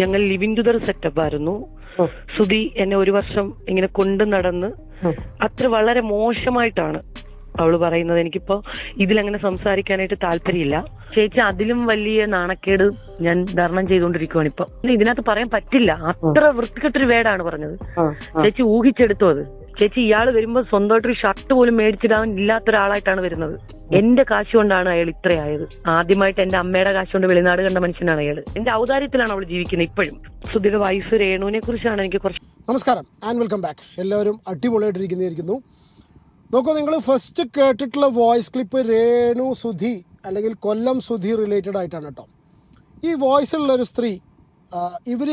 ഞങ്ങൾ living together setup ആയിരുന്നു. സുധി എന്നെ ഒരു വർഷം ഇങ്ങനെ കൊണ്ടു നടന്ന് അത്ര വളരെ മോശമായിട്ടാണ് അവള് പറയുന്നത്. എനിക്കിപ്പോ ഇതിലങ്ങനെ സംസാരിക്കാനായിട്ട് താല്പര്യമില്ല. ചേച്ചി അതിലും വലിയ നാണക്കേട് ഞാൻ ധർണം ചെയ്തുകൊണ്ടിരിക്കുവാണ് ഇപ്പൊ. ഇതിനകത്ത് പറയാൻ പറ്റില്ല, അത്ര വൃത്തികെട്ടൊരു വേടാണ് പറഞ്ഞത്. ചേച്ചി ഊഹിച്ചെടുത്തോ അത്? ചേച്ചി ഇയാള് വരുമ്പോ സ്വന്തമായിട്ടൊരു ഷർട്ട് പോലും മേടിച്ചിടാൻ ഇല്ലാത്ത ഒരാളായിട്ടാണ് വരുന്നത്. എന്റെ കാശ് കൊണ്ടാണ് അയാൾ ഇത്രയായത്. ആദ്യമായിട്ട് എന്റെ അമ്മയുടെ കാശ് കൊണ്ട് വെളിനാട് കണ്ട മനുഷ്യനാണ് അയാൾ. എന്റെ ഔദാര്യത്തിലാണ് അവൾ ജീവിക്കുന്നത് ഇപ്പോഴും. സുധിയുടെ വൈഫ് രേണുവിനെ കുറിച്ചാണ് എനിക്ക് കുറച്ച്. നമസ്കാരം ആൻഡ് വെൽക്കം ബാക്ക്. എല്ലാവരും അടിപൊളിയായിട്ടിരിക്കുന്നു. നോക്കൂ, നിങ്ങൾ ഫസ്റ്റ് കേട്ടിട്ടുള്ള വോയിസ് ക്ലിപ്പ് രേണു സുധി അല്ലെങ്കിൽ കൊല്ലം സുധി റിലേറ്റഡ് ആയിട്ടാണ് കേട്ടോ. ഈ വോയിസിലുള്ളൊരു സ്ത്രീ ഇവർ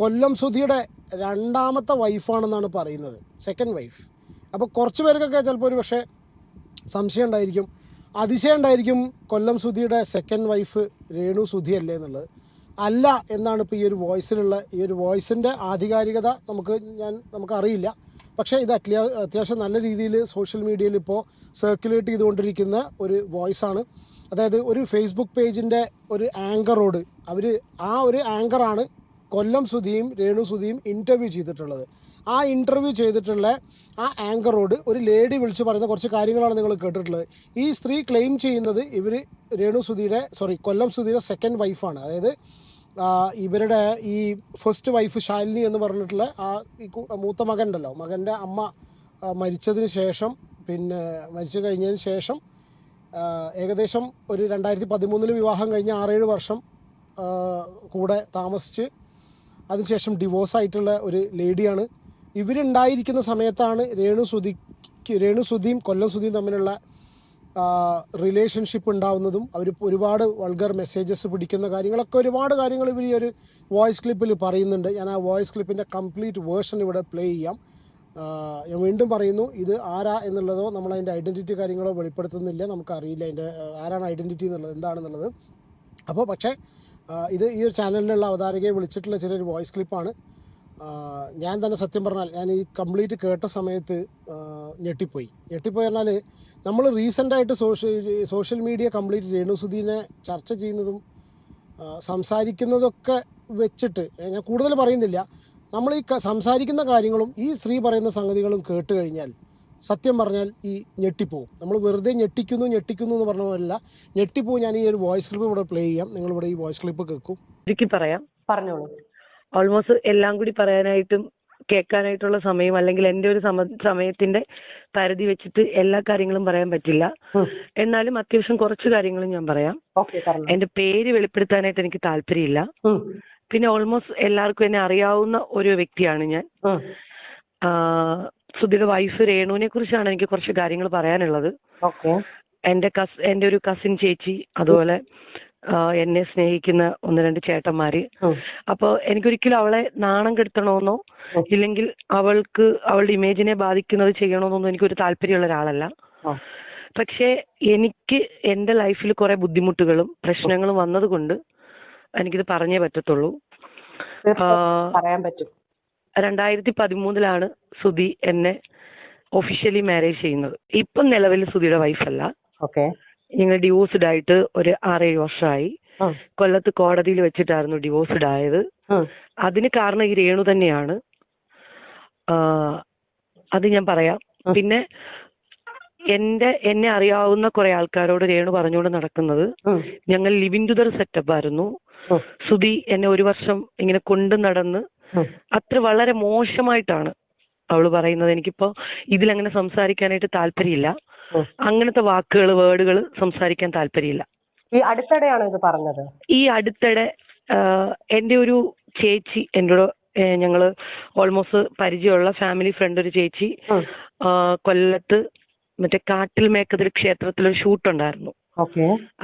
കൊല്ലം സുധിയുടെ രണ്ടാമത്തെ വൈഫാണെന്നാണ് പറയുന്നത്, സെക്കൻഡ് വൈഫ്. അപ്പോൾ കുറച്ച് പേർക്കൊക്കെ ചിലപ്പോൾ ഒരു പക്ഷേ സംശയം ഉണ്ടായിരിക്കും, അതിശയം ഉണ്ടായിരിക്കും, കൊല്ലം സുധിയുടെ സെക്കൻഡ് വൈഫ് രേണു സുധി അല്ലേ എന്നുള്ളത്. അല്ല എന്നാണ് ഇപ്പോൾ ഈ ഒരു വോയിസിലുള്ള ഈ ഒരു വോയിസിൻ്റെ ആധികാരികത നമുക്കറിയില്ല. പക്ഷേ ഇത് അത്യാവശ്യം നല്ല രീതിയിൽ സോഷ്യൽ മീഡിയയിൽ ഇപ്പോൾ സർക്കുലേറ്റ് ചെയ്തുകൊണ്ടിരിക്കുന്ന ഒരു വോയിസാണ്. അതായത് ഒരു ഫേസ്ബുക്ക് പേജിൻ്റെ ഒരു ആങ്കറോട് ആ ഒരു ആങ്കറാണ് കൊല്ലം സുധിയും രേണു സുധിയും ഇൻ്റർവ്യൂ ചെയ്തിട്ടുള്ളത്. ആ ഇൻ്റർവ്യൂ ചെയ്തിട്ടുള്ള ആ ആങ്കറോട് ഒരു ലേഡി വിളിച്ച് പറയുന്ന കുറച്ച് കാര്യങ്ങളാണ് നിങ്ങൾ കേട്ടിട്ടുള്ളത്. ഈ സ്ത്രീ ക്ലെയിം ചെയ്യുന്നത് ഇവർ കൊല്ലം സുധിയുടെ സെക്കൻഡ് വൈഫാണ്. അതായത് ഇവരുടെ ഈ ഫസ്റ്റ് വൈഫ് ശാലിനി എന്ന് പറഞ്ഞിട്ടുള്ള ആ മൂത്ത മകനുണ്ടല്ലോ, മകൻ്റെ അമ്മ മരിച്ചതിന് ശേഷം മരിച്ചു കഴിഞ്ഞതിന് ശേഷം ഏകദേശം ഒരു 2013 വിവാഹം കഴിഞ്ഞ് 6-7 വർഷം കൂടെ താമസിച്ച് അതിനുശേഷം ഡിവോഴ്സായിട്ടുള്ള ഒരു ലേഡിയാണ്. ഇവരുണ്ടായിരിക്കുന്ന സമയത്താണ് രേണു സുധിയും കൊല്ലം സുധിയും തമ്മിലുള്ള റിലേഷൻഷിപ്പ് ഉണ്ടാവുന്നതും അവർ ഒരുപാട് വൾഗർ മെസ്സേജസ് പിടിക്കുന്ന കാര്യങ്ങളൊക്കെ ഒരുപാട് കാര്യങ്ങൾ ഇവർ ഈ ഒരു വോയിസ് ക്ലിപ്പിൽ പറയുന്നുണ്ട്. ഞാൻ ആ വോയിസ് ക്ലിപ്പിൻ്റെ കംപ്ലീറ്റ് വേർഷൻ ഇവിടെ പ്ലേ ചെയ്യാം. ഞാൻ വീണ്ടും പറയുന്നു, ഇത് ആരാ എന്നുള്ളതോ നമ്മളതിൻ്റെ ഐഡൻറ്റിറ്റി കാര്യങ്ങളോ വെളിപ്പെടുത്തുന്നില്ല, നമുക്കറിയില്ല അതിൻ്റെ ആരാണ് ഐഡൻറ്റിറ്റി എന്നുള്ളത് എന്താണെന്നുള്ളത്. അപ്പോൾ പക്ഷേ ഇത് ഈ ഒരു ചാനലിലുള്ള അവതാരകയെ വിളിച്ചിട്ടുള്ള ചെറിയൊരു വോയിസ് ക്ലിപ്പാണ്. ഞാൻ തന്നെ സത്യം പറഞ്ഞാൽ ഞാൻ ഈ കംപ്ലീറ്റ് കേട്ട സമയത്ത് ഞെട്ടിപ്പോയി പറഞ്ഞാൽ നമ്മൾ റീസെൻ്റായിട്ട് സോഷ്യൽ മീഡിയ കംപ്ലീറ്റ് രേണു സുധീനെ ചർച്ച ചെയ്യുന്നതും സംസാരിക്കുന്നതൊക്കെ വെച്ചിട്ട് ഞാൻ കൂടുതൽ പറയുന്നില്ല. നമ്മൾ ഈ സംസാരിക്കുന്ന കാര്യങ്ങളും ഈ സ്ത്രീ പറയുന്ന സംഗതികളും കേട്ട് കഴിഞ്ഞാൽ സത്യം പറഞ്ഞാൽ ഈ ഞെട്ടിപ്പോവും. നമ്മൾ വെറുതെ ഞെട്ടിക്കുന്നു എന്ന് പറഞ്ഞ പോലല്ല, ഞെട്ടിപ്പോവും. ഞാൻ ഈ ഒരു വോയിസ് ക്ലിപ്പ് ഇവിടെ പ്ലേ ചെയ്യാം, നിങ്ങളിവിടെ ഈ വോയിസ് ക്ലിപ്പ് കേൾക്കും. എനിക്ക് പറയാം, പറഞ്ഞോളൂ. ഓൾമോസ്റ്റ് എല്ലാം കൂടി പറയാനായിട്ടും കേൾക്കാനായിട്ടുള്ള സമയം അല്ലെങ്കിൽ എൻ്റെ ഒരു സമയത്തിന്റെ പരിധി വെച്ചിട്ട് എല്ലാ കാര്യങ്ങളും പറയാൻ പറ്റില്ല. എന്നാലും അത്യാവശ്യം കുറച്ച് കാര്യങ്ങളും ഞാൻ പറയാം. എന്റെ പേര് വെളിപ്പെടുത്താനായിട്ട് എനിക്ക് താല്പര്യമില്ല. പിന്നെ ഓൾമോസ്റ്റ് എല്ലാവർക്കും എന്നെ അറിയാവുന്ന ഒരു വ്യക്തിയാണ് ഞാൻ. സുധിയുടെ വൈഫ് രേണുവിനെ കുറിച്ചാണ് എനിക്ക് കുറച്ച് കാര്യങ്ങൾ പറയാനുള്ളത്. എന്റെ ഒരു കസിൻ ചേച്ചി, അതുപോലെ എന്നെ സ്നേഹിക്കുന്ന 1-2 ചേട്ടന്മാര്. അപ്പൊ എനിക്കൊരിക്കലും അവളെ നാണം കെടുത്തണമെന്നോ ഇല്ലെങ്കിൽ അവളുടെ ഇമേജിനെ ബാധിക്കുന്നത് ചെയ്യണമെന്നൊന്നും എനിക്കൊരു താല്പര്യമുള്ള ഒരാളല്ല. പക്ഷേ എനിക്ക് എന്റെ ലൈഫിൽ കുറെ ബുദ്ധിമുട്ടുകളും പ്രശ്നങ്ങളും വന്നതുകൊണ്ട് എനിക്കിത് പറഞ്ഞേ പറ്റത്തുള്ളൂ. പറയാൻ പറ്റും. 2013 സുധി എന്നെ ഒഫീഷ്യലി മാരേജ് ചെയ്യുന്നത്. ഇപ്പം നിലവിൽ സുധിയുടെ വൈഫല്ല. ഞങ്ങൾ ഡിവോഴ്സ്ഡ് ആയിട്ട് ഒരു 6-7 വർഷമായി. കൊല്ലത്ത് കോടതിയിൽ വെച്ചിട്ടായിരുന്നു ഡിവോഴ്സ്ഡ് ആയത്. അതിന് കാരണം ഈ രേണു തന്നെയാണ്. അത് ഞാൻ പറയാം. പിന്നെ എന്നെ അറിയാവുന്ന കുറെ ആൾക്കാരോട് രേണു പറഞ്ഞുകൊണ്ട് നടക്കുന്നത് ഞങ്ങൾ ലിവിങ് ടുഗദർ സെറ്റപ്പ് ആയിരുന്നു. സുധി എന്നെ ഒരു വർഷം ഇങ്ങനെ കൊണ്ടു നടന്ന് അത്ര വളരെ മോശമായിട്ടാണ് അവള് പറയുന്നത്. എനിക്കിപ്പോ ഇതിലങ്ങനെ സംസാരിക്കാനായിട്ട് താല്പര്യമില്ല. അങ്ങനത്തെ വേർഡുകൾ സംസാരിക്കാൻ താല്പര്യമില്ല. ഈ അടുത്തിടെയാണ് ഇത് പറഞ്ഞത്. ഈ അടുത്തിടെ എന്റെ ഒരു ചേച്ചി എന്നോട്, ഞങ്ങള് ഓൾമോസ്റ്റ് പരിചയമുള്ള ഫാമിലി ഫ്രണ്ട് ഒരു ചേച്ചി കൊല്ലത്ത് മറ്റേ കാട്ടിൽ മേക്കതിൽ ക്ഷേത്രത്തിലൊരു ഷൂട്ട് ഉണ്ടായിരുന്നു.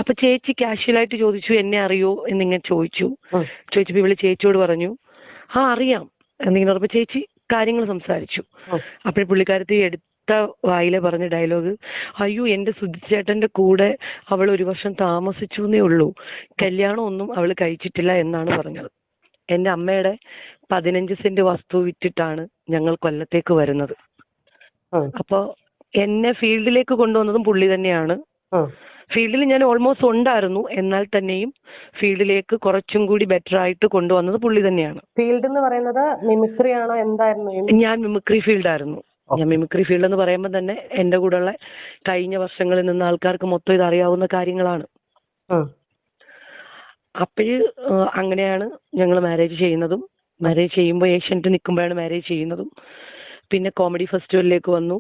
അപ്പൊ ചേച്ചി കാഷ്വലായിട്ട് ചോദിച്ചു, എന്നെ അറിയോ എന്നിങ്ങനെ ചോദിച്ചപ്പോ ഇവള് ചേച്ചിയോട് പറഞ്ഞു അറിയാം എന്നിങ്ങനെ പറഞ്ഞപ്പോ ചേച്ചി കാര്യങ്ങൾ സംസാരിച്ചു. അപ്പോൾ പുള്ളിക്കാരത്തി എടുത്ത വായിലെ പറഞ്ഞ ഡയലോഗ്, അയ്യോ എന്റെ സുധിച്ചേട്ടന്റെ കൂടെ അവൾ 1 വർഷം താമസിച്ചു എന്നേ ഉള്ളൂ, കല്യാണം ഒന്നും അവൾ കഴിച്ചിട്ടില്ല എന്നാണ് പറഞ്ഞത്. എന്റെ അമ്മയുടെ 15 സെന്റ് വസ്തു വിറ്റിട്ടാണ് ഞങ്ങൾ കൊല്ലത്തേക്ക് വരുന്നത്. അപ്പൊ എന്നെ ഫീൽഡിലേക്ക് കൊണ്ടുവന്നതും പുള്ളി തന്നെയാണ്. ഫീൽഡിൽ ഞാൻ ഓൾമോസ്റ്റ് ഉണ്ടായിരുന്നു. എന്നാൽ തന്നെയും ഫീൽഡിലേക്ക് കുറച്ചും കൂടി ബെറ്റർ ആയിട്ട് കൊണ്ടുവന്നത് പുള്ളി തന്നെയാണ്. ഫീൽഡ് എന്ന് പറയുന്നത് മിമിക്രി ആണോ, എന്തായിരുന്നു? ഞാൻ മിമിക്രി ഫീൽഡായിരുന്നു. ഞാൻ മിമിക്രി ഫീൽഡ് എന്ന് പറയുമ്പോൾ തന്നെ എന്റെ കൂടെയുള്ള കഴിഞ്ഞ വർഷങ്ങളിൽ നിന്ന് ആൾക്കാർക്ക് മൊത്തം ഇത് അറിയാവുന്ന കാര്യങ്ങളാണ്. അപ്പോഴ് അങ്ങനെയാണ് ഞങ്ങൾ മാരേജ് ചെയ്യുന്നതും. മാരേജ് ചെയ്യുമ്പോൾ ഏഷ്യൻറ്റ് നിൽക്കുമ്പോഴാണ് മാരേജ് ചെയ്യുന്നതും. പിന്നെ കോമഡി ഫെസ്റ്റിവലിലേക്ക് വന്നു.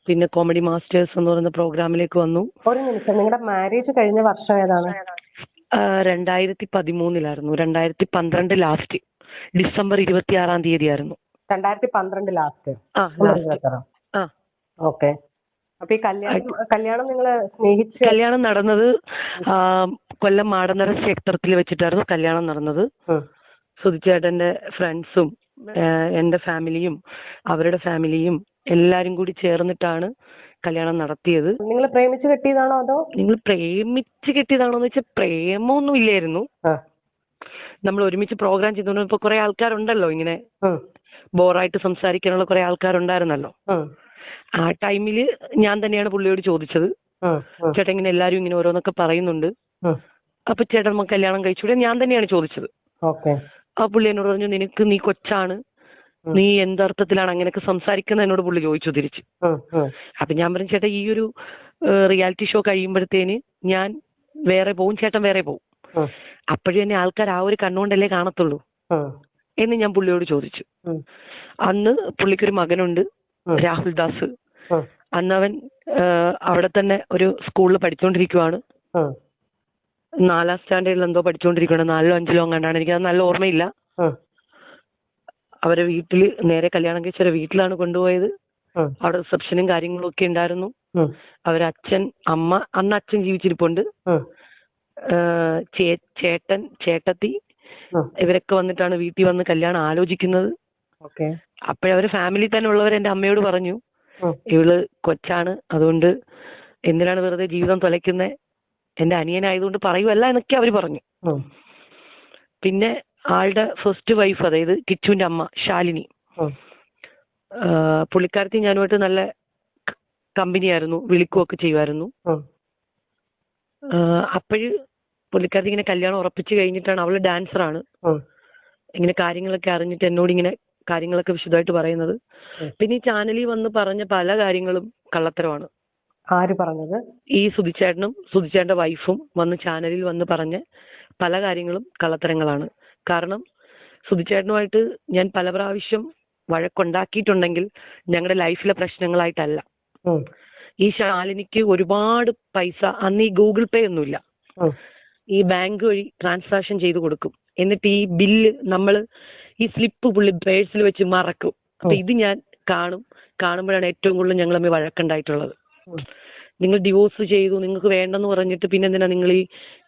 പിന്നെ കോമഡി മാസ്റ്റേഴ്സ് എന്ന് പറയുന്ന പ്രോഗ്രാമിലേക്ക് വന്നു. ഒരു നിമിഷം, നിങ്ങളുടെ മാരേജ് കഴിഞ്ഞ വർഷം ഏതാണ്? 2013 2012 ലാസ്റ്റ് ഡിസംബർ 26 ആയിരുന്നു. 2012 ലാസ്റ്റ്. ഓക്കെ. അപ്പൊ ഈ കല്യാണം നിങ്ങൾ സ്നേഹിച്ച് കല്യാണം നടന്നത് കൊല്ലം മാടന്നര ക്ഷേത്രത്തിൽ വെച്ചിട്ടായിരുന്നു കല്യാണം നടന്നത്. സുധിച്ചേട്ടന്റെ ഫ്രണ്ട്സും എന്റെ ഫാമിലിയും അവരുടെ ഫാമിലിയും എല്ലാരും കൂടി ചേർന്നിട്ടാണ് കല്യാണം നടത്തിയത്. നിങ്ങൾ പ്രേമിച്ച് കെട്ടിയതാണോ അതോ? നിങ്ങൾ പ്രേമിച്ച് കെട്ടിയതാണോ എന്ന് വെച്ചാൽ പ്രേമൊന്നും ഇല്ലായിരുന്നു. നമ്മൾ ഒരുമിച്ച് പ്രോഗ്രാം ചെയ്തുകൊണ്ട് ഇപ്പൊ കുറെ ആൾക്കാരുണ്ടല്ലോ ഇങ്ങനെ ബോറായിട്ട് സംസാരിക്കാനുള്ള കുറെ ആൾക്കാരുണ്ടായിരുന്നല്ലോ. ആ ടൈമില് ഞാൻ തന്നെയാണ് പുള്ളിയോട് ചോദിച്ചത്, ചേട്ടൻ ഇങ്ങനെ എല്ലാരും ഇങ്ങനെ ഓരോന്നൊക്കെ പറയുന്നുണ്ട്, അപ്പൊ ചേട്ടൻ നമുക്ക് കല്യാണം കഴിച്ചുകൂടെ? ഞാൻ തന്നെയാണ് ചോദിച്ചത്. ആ പുള്ളി എന്നോട് പറഞ്ഞു, നീ കൊച്ചാണ്, നീ എന്തർത്ഥത്തിലാണ് അങ്ങനെയൊക്കെ സംസാരിക്കുന്നത് എന്നോട് പുള്ളി ചോദിച്ചു തിരിച്ച്. അപ്പൊ ഞാൻ പറഞ്ഞു, ചേട്ടാ ഈ ഒരു റിയാലിറ്റി ഷോ കഴിയുമ്പോഴത്തേന് ഞാൻ വേറെ പോവും, ചേട്ടൻ വേറെ പോവും, അപ്പോഴും തന്നെ ആൾക്കാർ ആ ഒരു കണ്ണുകൊണ്ടല്ലേ കാണത്തുള്ളൂ എന്ന് ഞാൻ പുള്ളിയോട് ചോദിച്ചു. അന്ന് പുള്ളിക്കൊരു മകനുണ്ട്, രാഹുൽ ദാസ്. അന്ന് അവൻ അവിടെ തന്നെ ഒരു സ്കൂളിൽ പഠിച്ചുകൊണ്ടിരിക്കുവാണ്. 4ാം സ്റ്റാൻഡേർഡിൽ എന്തോ പഠിച്ചുകൊണ്ടിരിക്കുകയാണ്. 4ലോ 5ലോ കണ്ടാണ്, എനിക്കത് നല്ല ഓർമ്മയില്ല. അവരെ വീട്ടില് നേരെ കല്യാണം കഴിച്ചവരെ വീട്ടിലാണ് കൊണ്ടുപോയത്. അവിടെ റിസപ്ഷനും കാര്യങ്ങളും ഒക്കെ ഉണ്ടായിരുന്നു. അവരച്ഛൻ, അമ്മ, അന്ന് അച്ഛൻ ജീവിച്ചിരിപ്പുണ്ട്, ചേട്ടൻ, ചേട്ടത്തി, ഇവരൊക്കെ വന്നിട്ടാണ് വീട്ടിൽ വന്ന് കല്യാണം ആലോചിക്കുന്നത്. അപ്പോഴവര് ഫാമിലി തന്നെ ഉള്ളവർ എന്റെ അമ്മയോട് പറഞ്ഞു, ഇവള് കൊച്ചാണ്, അതുകൊണ്ട് എന്തിനാണ് വെറുതെ ജീവിതം തുലയ്ക്കുന്നത്, എന്റെ അനിയനായതുകൊണ്ട് പറയുമല്ല എന്നൊക്കെ അവര് പറഞ്ഞു. പിന്നെ ആളുടെ ഫസ്റ്റ് വൈഫ്, അതായത് കിച്ചുവിന്റെ അമ്മ ശാലിനി, പുള്ളിക്കാരത്തി ഞാനുമായിട്ട് നല്ല കമ്പനിയായിരുന്നു, വിളിക്കുകയൊക്കെ ചെയ്യുമായിരുന്നു. അപ്പോഴ് പുള്ളിക്കാരത്തി ഇങ്ങനെ കല്യാണം ഉറപ്പിച്ചു കഴിഞ്ഞിട്ടാണ്, അവള് ഡാൻസറാണ്, ഇങ്ങനെ കാര്യങ്ങളൊക്കെ അറിഞ്ഞിട്ട് എന്നോട് ഇങ്ങനെ കാര്യങ്ങളൊക്കെ വിശദമായിട്ട് പറയുന്നത്. പിന്നെ ഈ ചാനലിൽ വന്ന് പറഞ്ഞ പല കാര്യങ്ങളും കള്ളത്തരമാണ്. ആര് പറഞ്ഞത്? ഈ സുധിച്ചേട്ടനും സുധിച്ചേട്ടന്റെ വൈഫും വന്ന് ചാനലിൽ വന്ന് പറഞ്ഞ പല കാര്യങ്ങളും കള്ളത്തരങ്ങളാണ്. കാരണം സുധിച്ചേട്ടനുമായിട്ട് ഞാൻ പല പ്രാവശ്യം വഴക്കുണ്ടാക്കിയിട്ടുണ്ടെങ്കിൽ ഞങ്ങളുടെ ലൈഫിലെ പ്രശ്നങ്ങളായിട്ടല്ല. ഈ ശാലിനിക്ക് ഒരുപാട് പൈസ, അന്ന് ഈ ഗൂഗിൾ പേ ഒന്നുമില്ല, ഈ ബാങ്ക് വഴി ട്രാൻസാക്ഷൻ ചെയ്ത് കൊടുക്കും. എന്നിട്ട് ഈ ബില്ല് നമ്മൾ ഈ സ്ലിപ്പ് പുള്ളി പേഴ്സിൽ വെച്ച് മറക്കും. അപ്പൊ ഇത് ഞാൻ കാണുമ്പോഴാണ് ഏറ്റവും കൂടുതൽ ഞങ്ങൾ തമ്മിൽ വഴക്കുണ്ടായിട്ടുള്ളത്. നിങ്ങൾ ഡിവോഴ്സ് ചെയ്തു, നിങ്ങൾക്ക് വേണ്ടെന്ന് പറഞ്ഞിട്ട് പിന്നെ എന്തിനാ നിങ്ങൾ ഈ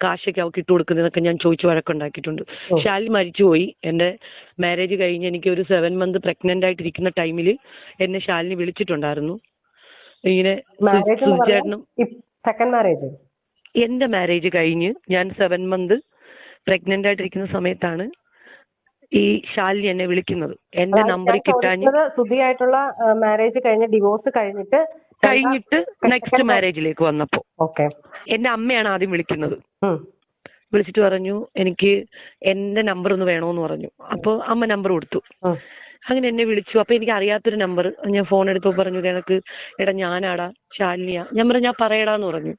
കാശൊക്കെ അവർക്ക് ഇട്ട് കൊടുക്കുന്നതൊക്കെ ഞാൻ ചോദിച്ച് വഴക്കുണ്ടാക്കിയിട്ടുണ്ട്. ശാലിനി മരിച്ചുപോയി. എന്റെ മാരേജ് കഴിഞ്ഞ് എനിക്ക് ഒരു 7 മന്ത് പ്രഗ്നന്റ് ആയിട്ടിരിക്കുന്ന ടൈമിൽ എന്നെ ശാലിനി വിളിച്ചിട്ടുണ്ടായിരുന്നു. ഇങ്ങനെ സുധിച്ചേട്ടനും എന്റെ മാരേജ് കഴിഞ്ഞ് ഞാൻ 7 മന്ത് പ്രഗ്നന്റ് ആയിട്ടിരിക്കുന്ന സമയത്താണ് ഈ ശാലിനി എന്നെ വിളിക്കുന്നത്. എന്റെ നമ്പർ കിട്ടാഞ്ഞ് സുധിയായിട്ടുള്ള മാരേജ് കഴിഞ്ഞ് ഡിവോഴ്സ് കഴിഞ്ഞിട്ട് നെക്സ്റ്റ് മാരേജിലേക്ക് വന്നപ്പോ എന്റെ അമ്മയാണ് ആദ്യം വിളിക്കുന്നത്. വിളിച്ചിട്ട് പറഞ്ഞു, എനിക്ക് എന്റെ നമ്പർ ഒന്ന് വേണോന്ന് പറഞ്ഞു. അപ്പൊ അമ്മ നമ്പർ കൊടുത്തു. അങ്ങനെ എന്നെ വിളിച്ചു. അപ്പൊ എനിക്ക് അറിയാത്തൊരു നമ്പർ, ഞാൻ ഫോൺ എടുത്തപ്പോ പറഞ്ഞു, എനക്ക് എടാ ഞാനാടാ ശാലിനിയാ. ഞാൻ പറഞ്ഞു, ഞാൻ പറയടാന്ന് പറഞ്ഞു.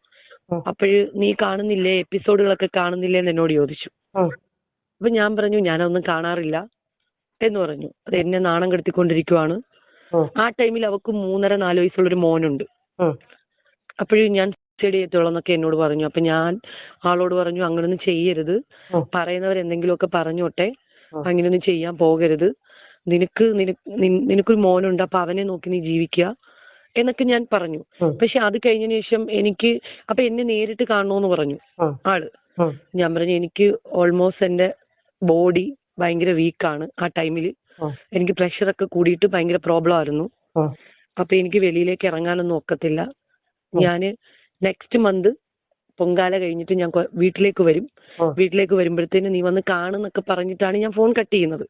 അപ്പോഴ് നീ കാണുന്നില്ലേ, എപ്പിസോഡുകളൊക്കെ കാണുന്നില്ലേ എന്ന് എന്നോട് ചോദിച്ചു. അപ്പൊ ഞാൻ പറഞ്ഞു, ഞാനൊന്നും കാണാറില്ല എന്ന് പറഞ്ഞു. അത് എന്നെ നാണം കെടുത്തിക്കൊണ്ടിരിക്കുവാണ്. ആ ടൈമിൽ അവക്ക് 3.5-4 വയസ്സുള്ളൊരു മോനുണ്ട്. അപ്പോഴും ഞാൻ സ്റ്റഡി ചെയ്യത്തോളന്നൊക്കെ എന്നോട് പറഞ്ഞു. അപ്പൊ ഞാൻ ആളോട് പറഞ്ഞു, അങ്ങനൊന്നും ചെയ്യരുത്, പറയുന്നവരെന്തെങ്കിലുമൊക്കെ പറഞ്ഞോട്ടെ, അങ്ങനെയൊന്നും ചെയ്യാൻ പോകരുത്, നിനക്കൊരു മോനുണ്ട്, അപ്പൊ അവനെ നോക്കി നീ ജീവിക്കുക എന്നൊക്കെ ഞാൻ പറഞ്ഞു. പക്ഷെ അത് കഴിഞ്ഞതിന് ശേഷം അപ്പൊ എന്നെ നേരിട്ട് കാണണോന്ന് പറഞ്ഞു ആള്. ഞാൻ പറഞ്ഞു, എനിക്ക് ഓൾമോസ്റ്റ് എന്റെ ബോഡി ഭയങ്കര വീക്കാണ്. ആ ടൈമില് എനിക്ക് പ്രഷറൊക്കെ കൂടിയിട്ട് ഭയങ്കര പ്രോബ്ലം ആയിരുന്നു. അപ്പൊ എനിക്ക് വെളിയിലേക്ക് ഇറങ്ങാനൊന്നും ഒക്കത്തില്ല. ഞാന് നെക്സ്റ്റ് മന്ത് പൊങ്കാല കഴിഞ്ഞിട്ട് ഞാൻ വീട്ടിലേക്ക് വരും. വീട്ടിലേക്ക് വരുമ്പോഴത്തേന് നീ വന്ന് കാണുന്നൊക്കെ പറഞ്ഞിട്ടാണ് ഞാൻ ഫോൺ കട്ട് ചെയ്യുന്നത്.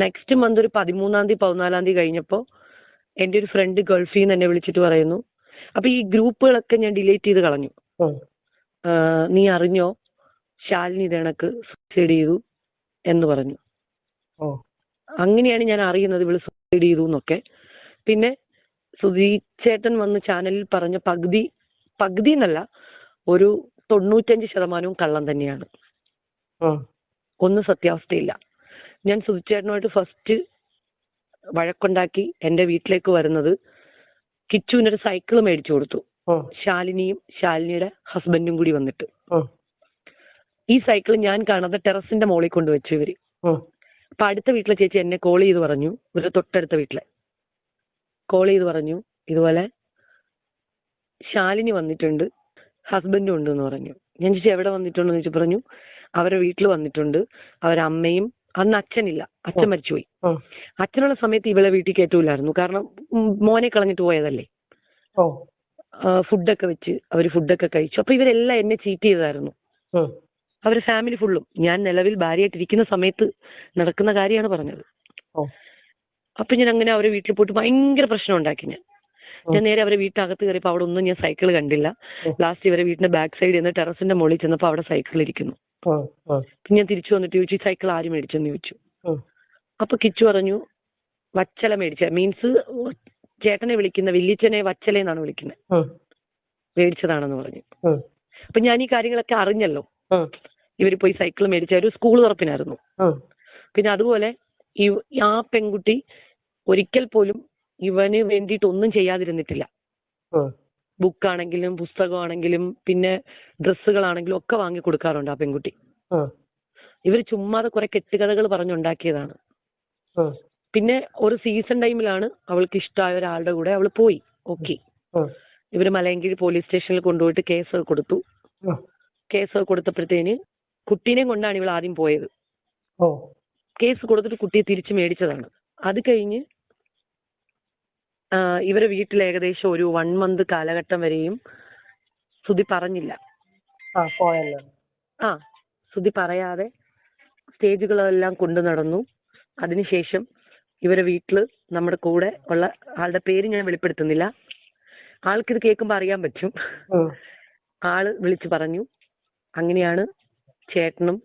നെക്സ്റ്റ് മന്ത് ഒരു 13-ാം തീയതി 14-ാം തീയതി കഴിഞ്ഞപ്പോ എന്റെ ഒരു ഫ്രണ്ട് ഗൾഫിൽ നിന്ന് എന്നെ വിളിച്ചിട്ട് പറയുന്നു. അപ്പൊ ഈ ഗ്രൂപ്പുകളൊക്കെ ഞാൻ ഡിലീറ്റ് ചെയ്ത് കളഞ്ഞു. നീ അറിഞ്ഞോ ശാലിനി ഇത് കണക്ക് സൂസൈഡ് ചെയ്തു എന്ന് പറഞ്ഞു. അങ്ങനെയാണ് ഞാൻ അറിയുന്നത് ഇവള് സൂസൈഡ് ചെയ്തു എന്നൊക്കെ. പിന്നെ സുധീച്ചേട്ടൻ വന്ന് ചാനലിൽ പറഞ്ഞ പകുതി എന്നല്ല, ഒരു 95% കള്ളം തന്നെയാണ്. ഒന്നും സത്യാവസ്ഥയില്ല. ഞാൻ സുധീച്ചേട്ടനുമായിട്ട് ഫസ്റ്റ് വഴക്കുണ്ടാക്കി എന്റെ വീട്ടിലേക്ക് വരുന്നത് കിച്ചുവിനൊരു സൈക്കിൾ മേടിച്ചു കൊടുത്തു. ശാലിനിയും ശാലിനിയുടെ ഹസ്ബൻഡും കൂടി വന്നിട്ട് ഈ സൈക്കിൾ ഞാൻ കാണാതെ ടെറസിന്റെ മുകളിൽ കൊണ്ടുവച്ചു ഇവര്. അപ്പൊ അടുത്ത വീട്ടിലെ ചേച്ചി എന്നെ കോൾ ചെയ്ത് പറഞ്ഞു, ഇവര് തൊട്ടടുത്ത വീട്ടിലെ കോൾ ചെയ്ത് പറഞ്ഞു ഇതുപോലെ ശാലിനി വന്നിട്ടുണ്ട്, ഹസ്ബൻഡും ഉണ്ട് എന്ന് പറഞ്ഞു. ഞാൻ ചേച്ചി എവിടെ വന്നിട്ടുണ്ടെന്ന് ചോദിച്ചു. പറഞ്ഞു അവരെ വീട്ടിൽ വന്നിട്ടുണ്ട്, അവരമ്മയും, അന്ന് അച്ഛനില്ല, അച്ഛൻ മരിച്ചുപോയി. അച്ഛനുള്ള സമയത്ത് ഇവളെ വീട്ടിൽ കയറ്റൂലായിരുന്നു, കാരണം മോനെ കളഞ്ഞിട്ട് പോയതല്ലേ. ഫുഡൊക്കെ വെച്ച് അവര് ഫുഡൊക്കെ കഴിച്ചു. അപ്പൊ ഇവരെല്ലാം എന്നെ ചീറ്റ് ചെയ്തായിരുന്നു, അവരുടെ ഫാമിലി ഫുള്ളും. ഞാൻ നിലവിൽ ഭാര്യയായിട്ടിരിക്കുന്ന സമയത്ത് നടക്കുന്ന കാര്യമാണ് പറഞ്ഞത്. അപ്പൊ ഞാൻ അങ്ങനെ അവരെ വീട്ടിൽ പോയിട്ട് ഭയങ്കര പ്രശ്നം ഉണ്ടാക്കി. ഞാൻ നേരെ അവരെ വീട്ടിനകത്ത് കയറിയപ്പോ അവിടെ ഒന്നും ഞാൻ സൈക്കിൾ കണ്ടില്ല. ലാസ്റ്റ് ഇവരെ വീടിന്റെ ബാക്ക് സൈഡിൽ നിന്ന് ടെറസിന്റെ മുകളിൽ ചെന്നപ്പോ അവിടെ സൈക്കിൾ ഇരിക്കുന്നു. ഞാൻ തിരിച്ചു വന്നിട്ട് ചോദിച്ചു സൈക്കിൾ ആര് മേടിച്ചെന്ന് ചോദിച്ചു. അപ്പൊ കിച്ചു പറഞ്ഞു വച്ചല മേടിച്ച, മീൻസ് ചേട്ടനെ വിളിക്കുന്ന വല്യച്ഛനെ വച്ചലെന്നാണ് വിളിക്കുന്നത്, മേടിച്ചതാണെന്ന് പറഞ്ഞു. അപ്പൊ ഞാൻ ഈ കാര്യങ്ങളൊക്കെ അറിഞ്ഞല്ലോ. ഇവര് പോയി സൈക്കിൾ മേടിച്ച ഒരു സ്കൂൾ തുറപ്പിനായിരുന്നു. പിന്നെ അതുപോലെ ആ പെൺകുട്ടി ഒരിക്കൽ പോലും ഇവന് വേണ്ടിയിട്ട് ഒന്നും ചെയ്യാതിരുന്നിട്ടില്ല. ബുക്കാണെങ്കിലും പുസ്തകമാണെങ്കിലും പിന്നെ ഡ്രസ്സുകളാണെങ്കിലും ഒക്കെ വാങ്ങി കൊടുക്കാറുണ്ട് ആ പെൺകുട്ടി. ഇവര് ചുമ്മാതെ കുറെ കെട്ടുകഥകൾ പറഞ്ഞുണ്ടാക്കിയതാണ്. പിന്നെ ഒരു സീസൺ ടൈമിലാണ് അവൾക്ക് ഇഷ്ടമായ ഒരാളുടെ കൂടെ അവള് പോയി. ഓക്കെ, ഇവര് മലയങ്കിഴി പോലീസ് സ്റ്റേഷനിൽ കൊണ്ടുപോയിട്ട് കേസ് കൊടുത്തു. കേസ് കൊടുത്തപ്പോഴത്തേന് കുട്ടീനെയും കൊണ്ടാണ് ഇവൾ ആദ്യം പോയത്. കേസ് കൊടുത്തിട്ട് കുട്ടിയെ തിരിച്ചു മേടിച്ചതാണ്. അത് കഴിഞ്ഞ് ഇവരെ വീട്ടിൽ ഏകദേശം ഒരു 1 month കാലഘട്ടം വരെയും സുധി പറഞ്ഞില്ല. സുധി പറയാതെ സ്റ്റേജുകളെല്ലാം കൊണ്ടു നടന്നു. അതിനുശേഷം ഇവരെ വീട്ടില് നമ്മുടെ കൂടെ ഉള്ള ആളുടെ പേര് ഞാൻ വെളിപ്പെടുത്തുന്നില്ല, ആൾക്കിത് കേൾക്കുമ്പോ അറിയാൻ പറ്റും. ആള് വിളിച്ചു പറഞ്ഞു അങ്ങനെയാണ് ചേട്ടനും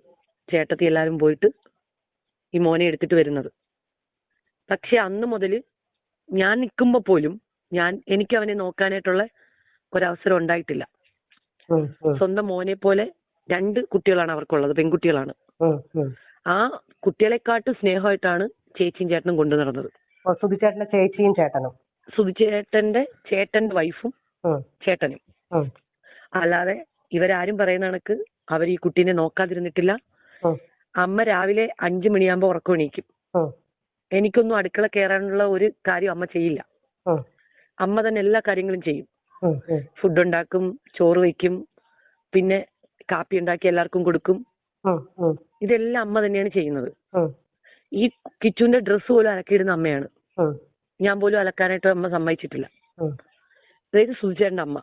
ചേട്ടത്തി എല്ലാരും പോയിട്ട് ഈ മോനെ എടുത്തിട്ട് വരുന്നത്. പക്ഷെ അന്ന് മുതല് ഞാൻ നിൽക്കുമ്പോ പോലും എനിക്ക് അവനെ നോക്കാനായിട്ടുള്ള ഒരവസരം ഉണ്ടായിട്ടില്ല. സ്വന്തം മോനെ പോലെ 2 കുട്ടികളാണ് അവർക്കുള്ളത്, പെൺകുട്ടികളാണ്. ആ കുട്ടികളെക്കാട്ട് സ്നേഹമായിട്ടാണ് ചേച്ചിയും ചേട്ടനും കൊണ്ടു നടന്നത്. സുധിച്ചേട്ടന്റെ ചേച്ചിയും ചേട്ടനും, സുധിച്ചേട്ടന്റെ ചേട്ടന്റെ വൈഫും ചേട്ടനും. അല്ലാതെ ഇവരാരും പറയുന്ന കണക്ക് അവർ ഈ കുട്ടീനെ നോക്കാതിരുന്നിട്ടില്ല. അമ്മ രാവിലെ 5 മണിയാകുമ്പോ ഉറക്കം എണീക്കും. എനിക്കൊന്നും അടുക്കള കയറാനുള്ള ഒരു കാര്യം അമ്മ ചെയ്യില്ല. അമ്മ തന്നെ എല്ലാ കാര്യങ്ങളും ചെയ്യും. ഫുഡ് ഉണ്ടാക്കും, ചോറ് വയ്ക്കും, പിന്നെ കാപ്പി ഉണ്ടാക്കി എല്ലാവർക്കും കൊടുക്കും. ഇതെല്ലാം അമ്മ തന്നെയാണ് ചെയ്യുന്നത്. ഈ കിച്ചുവിന്റെ ഡ്രസ്സ് പോലും അലക്കിയിടുന്ന അമ്മയാണ്. ഞാൻ പോലും അലക്കാനായിട്ട് അമ്മ സമ്മതിച്ചിട്ടില്ല. അതായത് സുധിച്ചേട്ടന്റെ അമ്മ.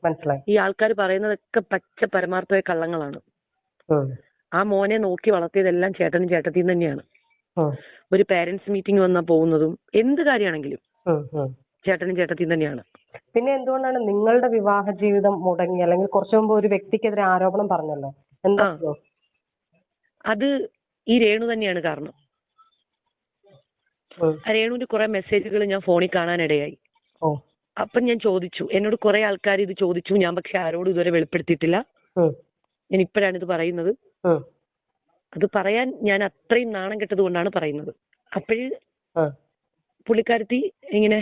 മനസ്സിലായി. ഈ ആൾക്കാർ പറയുന്നതൊക്കെ പച്ച പരമാർത്ഥമായ കള്ളങ്ങളാണ്. ആ മോനെ നോക്കി വളർത്തിയതെല്ലാം ചേട്ടനും ചേട്ടത്തിയും തന്നെയാണ്. ഒരു പേരന്റ്സ് മീറ്റിംഗ് വന്നാ പോകുന്നതും എന്ത് കാര്യമാണെങ്കിലും ചേട്ടനും ചേട്ടത്തിയും തന്നെയാണ്. പിന്നെ എന്തുകൊണ്ടാണ് നിങ്ങളുടെ വിവാഹ ജീവിതം മുടങ്ങി? അല്ലെങ്കിൽ കുറച്ചു മുമ്പ് ഒരു വ്യക്തിക്കെതിരെ ആരോപണം പറഞ്ഞല്ലോ, എന്താ? അത് ഈ രേണു തന്നെയാണ് കാരണം. രേണുവിന്റെ കുറെ മെസ്സേജുകൾ ഞാൻ ഫോണിൽ കാണാനിടയായി. അപ്പം ഞാൻ ചോദിച്ചു, എന്നോട് കുറെ ആൾക്കാർ ഇത് ചോദിച്ചു, ഞാൻ പക്ഷെ ആരോടും ഇതുവരെ വെളിപ്പെടുത്തിയിട്ടില്ല. ഞാൻ ഇപ്പോഴാണ് ഇത് പറയുന്നത്. അത് പറയാൻ ഞാൻ അത്രയും നാണം കെട്ടത് കൊണ്ടാണ് പറയുന്നത്. അപ്പോഴ് പുള്ളിക്കാരത്തി ഇങ്ങനെ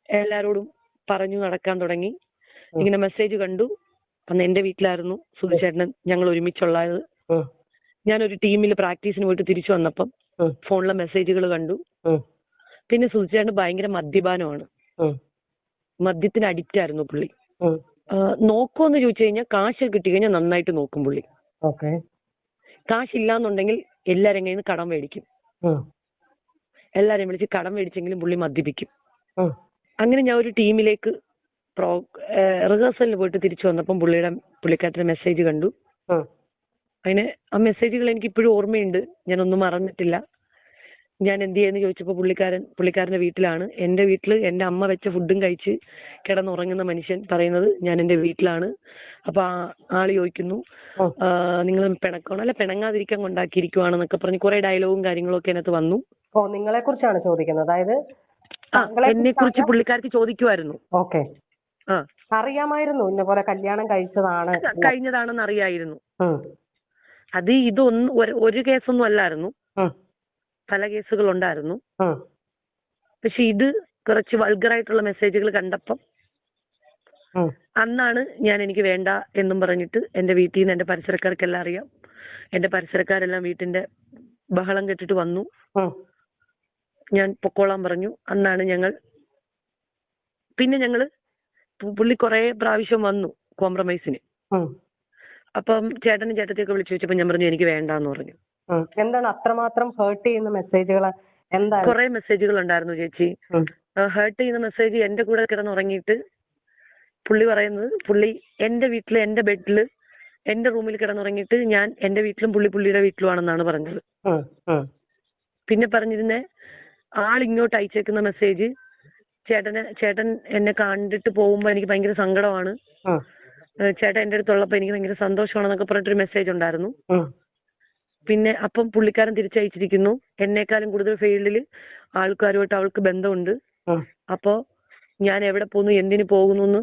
എല്ലാരോടും പറഞ്ഞു നടക്കാൻ തുടങ്ങി. ഇങ്ങനെ മെസ്സേജ് കണ്ടു. അന്ന് എന്റെ വീട്ടിലായിരുന്നു സുധിച്ചേട്ടൻ, ഞങ്ങൾ ഒരുമിച്ചുള്ളത്. ഞാനൊരു ടീമിൽ പ്രാക്ടീസിന് പോയിട്ട് തിരിച്ചു വന്നപ്പം ഫോണിലെ മെസ്സേജുകൾ കണ്ടു. പിന്നെ സുധിച്ചേട്ടൻ ഭയങ്കര മദ്യപാനമാണ്, മദ്യത്തിന് അഡിക്റ്റ് ആയിരുന്നു പുള്ളി. നോക്കുമെന്ന് ചോദിച്ചു കഴിഞ്ഞാൽ കാശ് കിട്ടിക്കഴിഞ്ഞാൽ നന്നായിട്ട് നോക്കും പുള്ളി. കാശില്ലാന്നുണ്ടെങ്കിൽ എല്ലാരും കയ്യിൽ നിന്ന് കടം മേടിക്കും. എല്ലാരെയും വിളിച്ച് കടം മേടിച്ചെങ്കിലും പുള്ളി മദ്യപിക്കും. അങ്ങനെ ഞാൻ ഒരു ടീമിലേക്ക് റിഹേഴ്സലിന് പോയിട്ട് തിരിച്ചു വന്നപ്പം പുള്ളിക്കാരത്തിന്റെ മെസ്സേജ് കണ്ടു. അതിന് ആ മെസ്സേജുകൾ എനിക്ക് ഇപ്പോഴും ഓർമ്മയുണ്ട്, ഞാനൊന്നും മറന്നിട്ടില്ല. ഞാൻ എന്ത് ചെയ്യുന്നു ചോദിച്ചപ്പോൾ പുള്ളിക്കാരന്റെ വീട്ടിലാണ്. എന്റെ വീട്ടിൽ എന്റെ അമ്മ വെച്ച ഫുഡും കഴിച്ച് കിടന്നുറങ്ങുന്ന മനുഷ്യൻ പറയുന്നത് ഞാൻ എന്റെ വീട്ടിലാണ്. അപ്പൊ ആള് ചോദിക്കുന്നു നിങ്ങൾ പിണക്കണോ? അല്ല, പിണങ്ങാതിരിക്കാൻ കൊണ്ടാക്കിയിരിക്കുവാണെന്നൊക്കെ പറഞ്ഞ് കുറെ ഡയലോഗും കാര്യങ്ങളും ഒക്കെ അതിനകത്ത് വന്നു. ഓ, നിങ്ങളെ കുറിച്ചാണ് ചോദിക്കുന്നത്? അതായത് എന്നെ കുറിച്ച് പുള്ളിക്കാർക്ക് ചോദിക്കുമായിരുന്നു. ഓക്കെ. അറിയാമായിരുന്നു ഇന്ന പോലെ കല്യാണം കഴിഞ്ഞതാണെന്ന് അറിയായിരുന്നു. അത് ഇതൊന്നും ഒരു കേസൊന്നും അല്ലായിരുന്നു, പല കേസുകൾ ഉണ്ടായിരുന്നു. പക്ഷെ ഇത് കുറച്ച് വൾഗറായിട്ടുള്ള മെസ്സേജുകൾ കണ്ടപ്പം അന്നാണ് ഞാൻ എനിക്ക് വേണ്ട എന്നും പറഞ്ഞിട്ട് എന്റെ വീട്ടിൽ നിന്ന് എന്റെ പരിസരക്കാർക്കെല്ലാം അറിയാം. എന്റെ പരിസരക്കാരെല്ലാം വീട്ടിന്റെ ബഹളം കെട്ടിട്ട് വന്നു. ഞാൻ പൊക്കോളാൻ പറഞ്ഞു. അന്നാണ് ഞങ്ങള് പുള്ളി കുറെ പ്രാവശ്യം വന്നു കോംപ്രമൈസിന്. അപ്പം ചേട്ടനും ചേട്ടത്തിയൊക്കെ വിളിച്ചു ചോദിച്ചപ്പോ ഞാൻ പറഞ്ഞു എനിക്ക് വേണ്ടാന്ന് പറഞ്ഞു. എന്താണ് അത്രമാത്രം ഹേർട്ട് ചെയ്യുന്ന മെസ്സേജുകൾ? കുറെ മെസ്സേജുകൾ ഉണ്ടായിരുന്നു ചേച്ചി. ഹേർട്ട് ചെയ്യുന്ന മെസ്സേജ് എന്റെ കൂടെ കിടന്നുറങ്ങിയിട്ട് പുള്ളി പറയുന്നത്, പുള്ളി എന്റെ വീട്ടില് എന്റെ ബെഡില് എന്റെ റൂമിൽ കിടന്നുറങ്ങിയിട്ട് ഞാൻ എന്റെ വീട്ടിലും പുള്ളിയുടെ വീട്ടിലുമാണെന്നാണ് പറഞ്ഞത്. പിന്നെ പറഞ്ഞിരുന്നേ ആളിങ്ങോട്ട് അയച്ചേക്കുന്ന മെസ്സേജ്, ചേട്ടൻ എന്നെ കണ്ടിട്ട് പോകുമ്പോ എനിക്ക് ഭയങ്കര സങ്കടമാണ്, ചേട്ടൻ എന്റെ അടുത്തുള്ളപ്പോ എനിക്ക് ഭയങ്കര സന്തോഷമാണെന്നൊക്കെ പറഞ്ഞിട്ടൊരു മെസ്സേജ് ഉണ്ടായിരുന്നു. പിന്നെ അപ്പം പുള്ളിക്കാരൻ തിരിച്ചയച്ചിരിക്കുന്നു, എന്നേക്കാളും കൂടുതൽ ഫീൽഡിൽ ആൾക്കാരുമായിട്ട് അവൾക്ക് ബന്ധമുണ്ട്. അപ്പോ ഞാൻ എവിടെ പോകുന്നു എന്തിനു പോകുന്നു എന്ന്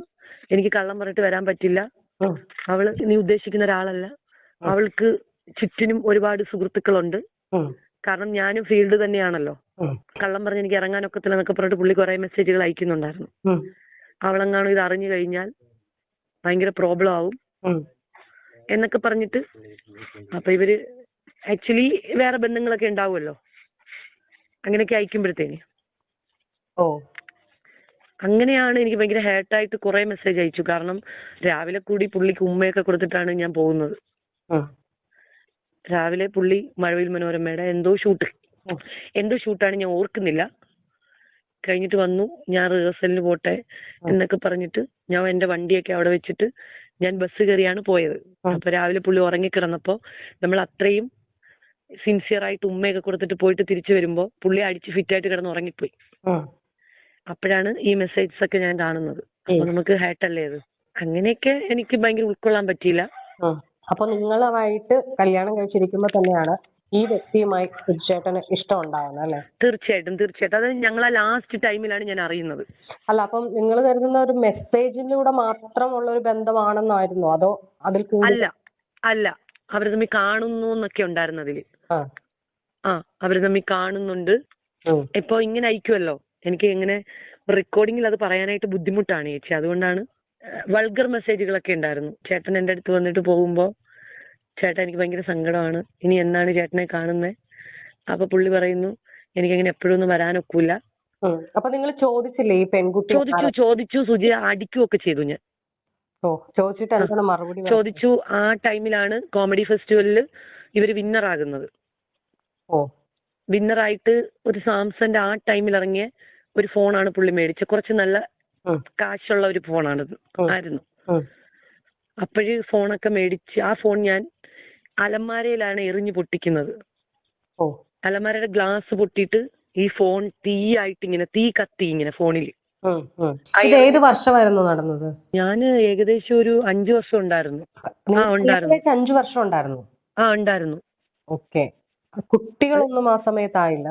എനിക്ക് കള്ളം പറഞ്ഞിട്ട് വരാൻ പറ്റില്ല. അവള് നീ ഉദ്ദേശിക്കുന്ന ഒരാളല്ല. അവൾക്ക് ചുറ്റിനും ഒരുപാട് സുഹൃത്തുക്കളുണ്ട്. കാരണം ഞാനും ഫീൽഡ് തന്നെയാണല്ലോ. കള്ളം പറഞ്ഞ് എനിക്ക് ഇറങ്ങാനൊക്കത്തില്ല എന്നൊക്കെ പറഞ്ഞിട്ട് പുള്ളി കുറെ മെസ്സേജുകൾ അയക്കുന്നുണ്ടായിരുന്നു. അവളെങ്ങാനും ഇത് അറിഞ്ഞു കഴിഞ്ഞാൽ ഭയങ്കര പ്രോബ്ലം ആവും എന്നൊക്കെ പറഞ്ഞിട്ട്. അപ്പൊ ഇവര് ആക്ച്വലി വേറെ ബന്ധങ്ങളൊക്കെ ഉണ്ടാവുമല്ലോ അങ്ങനെയൊക്കെ അയക്കുമ്പോഴത്തേന്. അങ്ങനെയാണ് എനിക്ക് ഭയങ്കര ഹേർട്ടായിട്ട് കുറെ മെസ്സേജ് അയച്ചു. കാരണം രാവിലെ കൂടി പുള്ളിക്ക് ഉമ്മയൊക്കെ കൊടുത്തിട്ടാണ് ഞാൻ പോകുന്നത്. രാവിലെ പുള്ളി മഴവിൽ മനോരമയുടെ എന്തോ ഷൂട്ടാണ് ഞാൻ ഓർക്കുന്നില്ല, കഴിഞ്ഞിട്ട് വന്നു. ഞാൻ റിഹേഴ്സലിന് പോട്ടെ എന്നൊക്കെ പറഞ്ഞിട്ട് ഞാൻ എന്റെ വണ്ടിയൊക്കെ അവിടെ വെച്ചിട്ട് ഞാൻ ബസ് കയറിയാണ് പോയത്. അപ്പൊ രാവിലെ പുള്ളി ഉറങ്ങിക്കിടന്നപ്പോ നമ്മൾ അത്രയും സിൻസിയർ ആയിട്ട് ഉമ്മയൊക്കെ കൊടുത്തിട്ട് പോയിട്ട് തിരിച്ചു വരുമ്പോ പുള്ളി അടിച്ച് ഫിറ്റായിട്ട് കിടന്ന് ഉറങ്ങിപ്പോയി. അപ്പോഴാണ് ഈ മെസ്സേജസ് ഒക്കെ ഞാൻ കാണുന്നത്. അപ്പൊ നമുക്ക് ഹേർട്ടല്ലേ അത്. അങ്ങനെയൊക്കെ എനിക്ക് ഭയങ്കര ഉൾക്കൊള്ളാൻ പറ്റിയില്ല. അപ്പൊ നിങ്ങളുമായിട്ട് കല്യാണം കഴിച്ചിരിക്കുമ്പോ തന്നെയാണ് ഈ വ്യക്തിയുമായി സുധിച്ചേട്ടന് ഇഷ്ടം ഉണ്ടാവുന്നത് അല്ലേ? തീർച്ചയായിട്ടും. അത് ഞങ്ങളാ ലാസ്റ്റ് ടൈമിലാണ് ഞാൻ അറിയുന്നത്. അല്ല, അപ്പം നിങ്ങൾ കരുതുന്ന ഒരു മെസ്സേജിലൂടെ മാത്രമുള്ള ഒരു ബന്ധമാണെന്നായിരുന്നോ, അതോ അതിൽ അല്ല അവര് തമ്മിൽ കാണുന്നു എന്നൊക്കെ ഉണ്ടായിരുന്നു അതില്. അവര് തമ്മിൽ കാണുന്നുണ്ട്. ഇപ്പൊ ഇങ്ങനെ അയക്കുമല്ലോ, എനിക്ക് ഇങ്ങനെ റെക്കോർഡിങ്ങിൽ അത് പറയാനായിട്ട് ബുദ്ധിമുട്ടാണ് ചേച്ചി. അതുകൊണ്ടാണ് വൾഗർ മെസ്സേജുകളൊക്കെ ഉണ്ടായിരുന്നു. ചേട്ടൻ എന്റെ അടുത്ത് വന്നിട്ട് പോകുമ്പോ, ചേട്ടാ എനിക്ക് ഭയങ്കര സങ്കടമാണ്, ഇനി എന്നാണ് ചേട്ടനെ കാണുന്നത്? അപ്പൊ പുള്ളി പറയുന്നു എനിക്കങ്ങനെ എപ്പോഴും ഒന്നും വരാനൊക്കില്ല. അപ്പൊ നിങ്ങൾ ചോദിച്ചില്ലേ ഈ പെൺകുട്ടി? ചോദിച്ചു സുജി അടിക്കുകയൊക്കെ ചെയ്തു. ഞാൻ ചോദിച്ചു. ആ ടൈമിലാണ് കോമഡി ഫെസ്റ്റിവലിൽ ഇവര് വിന്നറാകുന്നത്. വിന്നറായിട്ട് ഒരു സാംസന്റെ ആ ടൈമിൽ ഇറങ്ങിയ ഒരു ഫോണാണ് പുള്ളി മേടിച്ചത്. കുറച്ച് നല്ല കാശുള്ള ഒരു ഫോണാണത് ആയിരുന്നു. അപ്പോഴ് ഫോണൊക്കെ മേടിച്ച് ആ ഫോൺ ഞാൻ അലമാരയിലാണ് എറിഞ്ഞു പൊട്ടിക്കുന്നത്. അലമാരയുടെ ഗ്ലാസ് പൊട്ടിയിട്ട് ഈ ഫോൺ തീ കത്തി ഇങ്ങനെ ഫോണിൽ. ഏത് വർഷമായിരുന്നു നടന്നത്? ഞാൻ ഏകദേശം ഒരു 5 വർഷം ഉണ്ടായിരുന്നു. 5 വർഷം ഉണ്ടായിരുന്നു. ഉണ്ടായിരുന്നു. ഓക്കെ. കുട്ടികളൊന്നും ആ സമയത്തായില്ല?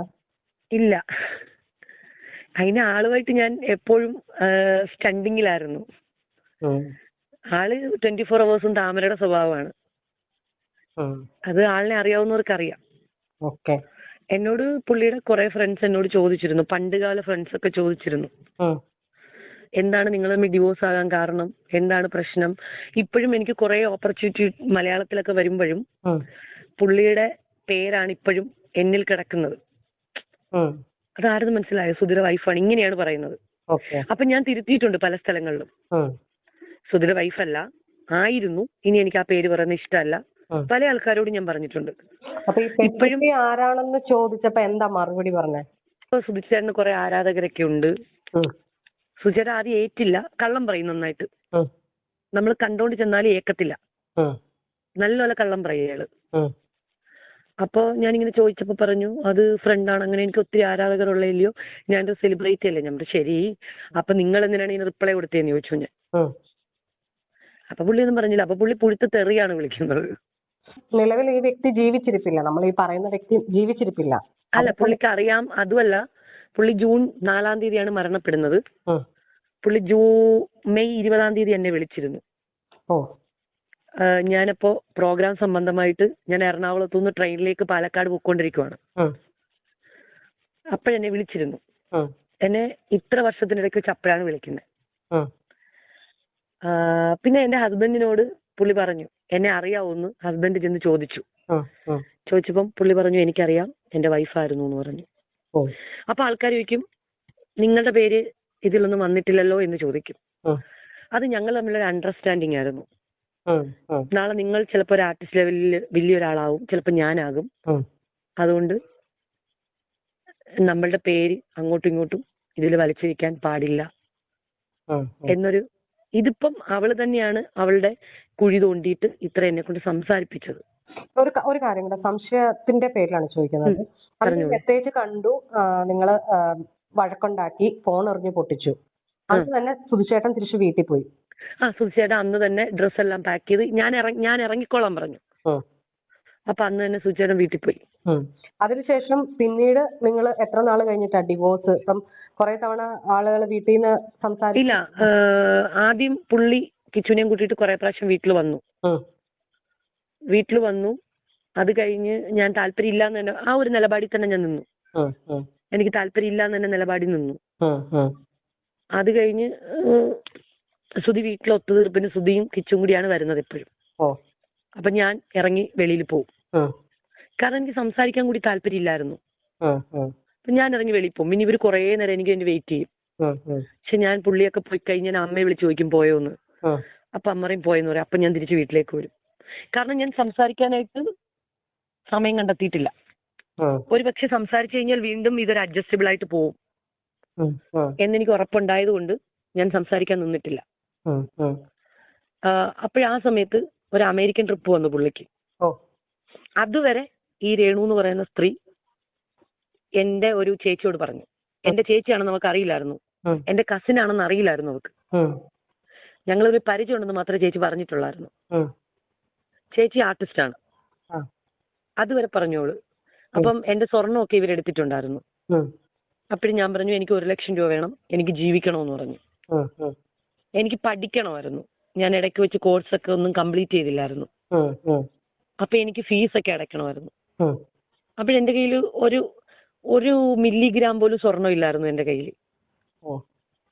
ഇല്ല. അതിന് ആളുമായിട്ട് ഞാൻ എപ്പോഴും സ്റ്റണ്ടിങ്ങിലായിരുന്നു. ആള് 24 hours താമരയുടെ സ്വഭാവമാണ്. അത് ആളിനെ അറിയാവുന്നവർക്കറിയാം. എന്നോട് പുള്ളിയുടെ കുറെ ഫ്രണ്ട്സ് എന്നോട് ചോദിച്ചിരുന്നു, പണ്ടുകാല ഫ്രണ്ട്സ് ഒക്കെ ചോദിച്ചിരുന്നു, എന്താണ് നിങ്ങൾ തമ്മിൽ ഡിവോഴ്സ് ആകാൻ കാരണം, എന്താണ് പ്രശ്നം? ഇപ്പോഴും എനിക്ക് കുറെ ഓപ്പർച്യൂണിറ്റി മലയാളത്തിലൊക്കെ വരുമ്പോഴും പുള്ളിയുടെ പേരാണ് ഇപ്പോഴും എന്നിൽ കിടക്കുന്നത്. അതാരെന്ന് മനസ്സിലായോ? സുധിയുടെ വൈഫാണ്, ഇങ്ങനെയാണ് പറയുന്നത്. അപ്പൊ ഞാൻ തിരുത്തിയിട്ടുണ്ട് പല സ്ഥലങ്ങളിലും. സുധിയുടെ വൈഫല്ല, ആയിരുന്നു. ഇനി എനിക്ക് ആ പേര് പറയുന്നത് ഇഷ്ടമല്ല. പല ആൾക്കാരോട് ഞാൻ പറഞ്ഞിട്ടുണ്ട്. ഇപ്പോഴും ആരാണെന്ന് ചോദിച്ചപ്പോ എന്താ മറുപടി പറഞ്ഞേ? സുധിച്ചേട്ടന് കുറെ ആരാധകരൊക്കെ ഉണ്ട്. സുധിച്ചേട്ടൻ ആദ്യം ഏറ്റില്ല, കള്ളം പറയും നന്നായിട്ട്. നമ്മൾ കണ്ടോണ്ട് ചെന്നാലും ഏക്കത്തില്ല, നല്ലപോലെ കള്ളം പറയും അയാള്. അപ്പോൾ ഞാനിങ്ങനെ ചോദിച്ചപ്പോൾ പറഞ്ഞു അത് ഫ്രണ്ടാണ്, അങ്ങനെ എനിക്ക് ഒത്തിരി ആരാധകരുള്ളതില്ലയോ, ഞാനൊരു സെലിബ്രിറ്റി അല്ലേ. ഞാൻ പറഞ്ഞു ശരി, അപ്പൊ നിങ്ങൾ എന്തിനാണ് ഇതിന് റിപ്ലൈ കൊടുത്തതെന്ന് ചോദിച്ചു ഞാൻ. അപ്പൊ പുള്ളി ഒന്നും പറഞ്ഞില്ല. അപ്പൊ പുള്ളി പുഴുത്ത് തെറിയാണ് വിളിക്കുന്നത്. നിലവിൽ ഈ വ്യക്തി ജീവിച്ചിരിപ്പില്ല, നമ്മൾ ഈ പറയുന്ന വ്യക്തി ജീവിച്ചിരിപ്പില്ല. അല്ല, പുള്ളിക്ക് അറിയാം. അതുമല്ല, പുള്ളി ജൂൺ 4-ാം തീയതിയാണ് മരണപ്പെടുന്നത്. പുള്ളി മെയ് 20-ാം തീയതി എന്നെ വിളിച്ചിരുന്നു. ഞാനപ്പോ പ്രോഗ്രാം സംബന്ധമായിട്ട് ഞാൻ എറണാകുളത്തു നിന്ന് ട്രെയിനിലേക്ക് പാലക്കാട് പോയിക്കൊണ്ടിരിക്കുവാണ്. അപ്പോഴെന്നെ വിളിച്ചിരുന്നു. എന്നെ ഇത്ര വർഷത്തിനിടയ്ക്ക് വെച്ച് അപ്പോഴാണ് വിളിക്കുന്നത്. പിന്നെ എന്റെ ഹസ്ബൻഡിനോട് പുള്ളി പറഞ്ഞു എന്നെ അറിയാവോന്ന് ഹസ്ബൻഡ് ചെന്ന് ചോദിച്ചു. ചോദിച്ചപ്പം പുള്ളി പറഞ്ഞു എനിക്കറിയാം, എന്റെ വൈഫായിരുന്നു എന്ന് പറഞ്ഞു. അപ്പൊ ആൾക്കാർ ചോദിക്കും നിങ്ങളുടെ പേര് ഇതിലൊന്നും വന്നിട്ടില്ലല്ലോ എന്ന് ചോദിക്കും. അത് ഞങ്ങൾ തമ്മിലൊരു അണ്ടർസ്റ്റാൻഡിങ് ആയിരുന്നു. നാളെ നിങ്ങൾ ചിലപ്പോൾ ഒരു ആർട്ടിസ്റ്റ് ലെവലിൽ വലിയൊരാളാവും, ചിലപ്പോൾ ഞാനാകും. അതുകൊണ്ട് നമ്മളുടെ പേര് അങ്ങോട്ടും ഇങ്ങോട്ടും ഇതിൽ വലിച്ചിരിക്കാൻ പാടില്ല എന്നൊരു, ഇതിപ്പം അവള് തന്നെയാണ് അവളുടെ കുഴി തോണ്ടിയിട്ട് ഇത്ര എന്നെ കൊണ്ട് സംസാരിപ്പിച്ചത്. ഒരു കാര്യം കൂടെ സംശയത്തിന്റെ പേരിലാണ് ചോദിക്കുന്നത്. മെസ്സേജ് കണ്ടു, നിങ്ങള് വഴക്കുണ്ടാക്കി, ഫോൺ എറിഞ്ഞു പൊട്ടിച്ചു. അന്ന് തന്നെ സുധിച്ചേട്ടൻ തിരിച്ചു വീട്ടിൽ പോയി. സുധിച്ചേട്ടൻ അന്ന് തന്നെ ഡ്രസ് എല്ലാം പാക്ക് ചെയ്ത് ഞാൻ ഇറങ്ങിക്കോളാൻ പറഞ്ഞു. അപ്പൊ അന്ന് തന്നെ സുധിച്ചേട്ടൻ വീട്ടിൽ പോയി. അതിനുശേഷം പിന്നീട് നിങ്ങൾ എത്ര നാൾ കഴിഞ്ഞിട്ടാ ഡിവോഴ്സ്? ഇപ്പം കുറെ തവണ ആളുകൾ വീട്ടിൽ നിന്ന് സംസാരിക്കില്ല. ആദ്യം പുള്ളി കിച്ചുനെയും കൂട്ടിയിട്ട് കുറെ പ്രാവശ്യം വീട്ടിൽ വന്നു. അത് കഴിഞ്ഞ് ഞാൻ താല്പര്യം ഇല്ലാന്ന് തന്നെ ആ ഒരു നിലപാടിൽ തന്നെ ഞാൻ നിന്നു. എനിക്ക് താല്പര്യം ഇല്ലാന്ന് തന്നെ നിലപാടിൽ നിന്നു. അത് കഴിഞ്ഞ് സുധി വീട്ടിൽ ഒത്തുതീർപ്പിന് സുധിയും കിച്ചും കൂടിയാണ് വരുന്നത് എപ്പോഴും. അപ്പൊ ഞാൻ ഇറങ്ങി വെളിയിൽ പോകും. കാരണം എനിക്ക് സംസാരിക്കാൻ കൂടി താല്പര്യം ഇല്ലായിരുന്നു. അപ്പൊ ഞാൻ ഇറങ്ങി വെളിയിൽ പോകും. പിന്നെ ഇവര് കുറെ നേരം എനിക്ക് വേണ്ടി വെയിറ്റ് ചെയ്യും. പക്ഷെ ഞാൻ പുള്ളിയൊക്കെ പോയി കഴിഞ്ഞ് ഞാൻ അമ്മയെ വിളിച്ച് ചോദിക്കും പോയോന്ന്. അപ്പൊ അമ്മയും പോയെന്ന് പറയും. അപ്പൊ ഞാൻ തിരിച്ച് വീട്ടിലേക്ക് വരും. കാരണം ഞാൻ സംസാരിക്കാനായിട്ട് സമയം കണ്ടെത്തിയിട്ടില്ല. ഒരു പക്ഷെ സംസാരിച്ചു കഴിഞ്ഞാൽ വീണ്ടും ഇതൊരു അഡ്ജസ്റ്റബിൾ ആയിട്ട് പോകും എന്നെനിക്ക് ഉറപ്പുണ്ടായത് കൊണ്ട് ഞാൻ സംസാരിക്കാൻ നിന്നിട്ടില്ല. അപ്പോഴാ സമയത്ത് ഒരു അമേരിക്കൻ ട്രിപ്പ് വന്നു പുള്ളിക്ക്. അതുവരെ ഈ രേണു എന്ന് പറയുന്ന സ്ത്രീ എന്റെ ഒരു ചേച്ചിയോട് പറഞ്ഞു. എന്റെ ചേച്ചിയാണെന്ന് നമുക്ക് അറിയില്ലായിരുന്നു, എന്റെ കസിൻ ആണെന്ന് അറിയില്ലായിരുന്നു അവർക്ക്. ഞങ്ങളൊരു പരിചയം ഉണ്ടെന്ന് മാത്രമേ ചേച്ചി പറഞ്ഞിട്ടുള്ളായിരുന്നു. ചേച്ചി ആർട്ടിസ്റ്റ് ആണ്, അതുവരെ പറഞ്ഞോളൂ. അപ്പം എന്റെ സ്വർണ്ണമൊക്കെ ഇവരെടുത്തിട്ടുണ്ടായിരുന്നു. അപ്പോഴും ഞാൻ പറഞ്ഞു എനിക്ക് 1 ലക്ഷം രൂപ വേണം, എനിക്ക് ജീവിക്കണമെന്ന് പറഞ്ഞു. എനിക്ക് പഠിക്കണമായിരുന്നു. ഞാൻ ഇടയ്ക്ക് വെച്ച് കോഴ്സൊക്കെ ഒന്നും കംപ്ലീറ്റ് ചെയ്തില്ലായിരുന്നു. അപ്പൊ എനിക്ക് ഫീസൊക്കെ അടയ്ക്കണമായിരുന്നു. അപ്പോഴെന്റെ കയ്യിൽ ഒരു മില്ലിഗ്രാം പോലും സ്വർണ്ണം ഇല്ലായിരുന്നു എന്റെ കയ്യിൽ.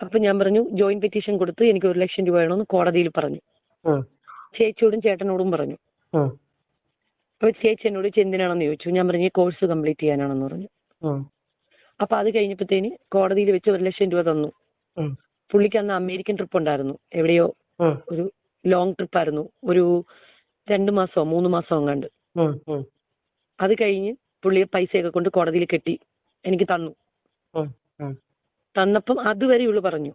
അപ്പൊ ഞാൻ പറഞ്ഞു ജോയിന്റ് പെറ്റീഷൻ കൊടുത്ത് എനിക്ക് 1 ലക്ഷം രൂപ വേണമെന്ന് കോടതിയിൽ പറഞ്ഞു. ചേച്ചിയോടും ചേട്ടനോടും പറഞ്ഞു. അപ്പൊ ചേച്ചി എന്നോട് എന്തിനാണെന്ന് ചോദിച്ചു. ഞാൻ പറഞ്ഞു കോഴ്സ് കംപ്ലീറ്റ് ചെയ്യാനാണെന്ന് പറഞ്ഞു. അപ്പൊ അത് കഴിഞ്ഞപ്പോഴത്തേന് കോടതിയിൽ വെച്ച് 1 ലക്ഷം രൂപ തന്നു. പുള്ളിക്ക് അന്ന് അമേരിക്കൻ ട്രിപ്പ് ഉണ്ടായിരുന്നു, എവിടെയോ ഒരു ലോങ് ട്രിപ്പ് ആയിരുന്നു, ഒരു 2 മാസമോ 3 മാസമോ എങ്ങാണ്ട്. അത് കഴിഞ്ഞ് പുള്ളി പൈസയൊക്കെ കൊണ്ട് കോടതിയിൽ കെട്ടി എനിക്ക് തന്നു. തന്നപ്പം അതുവരെ ഇവള് പറഞ്ഞു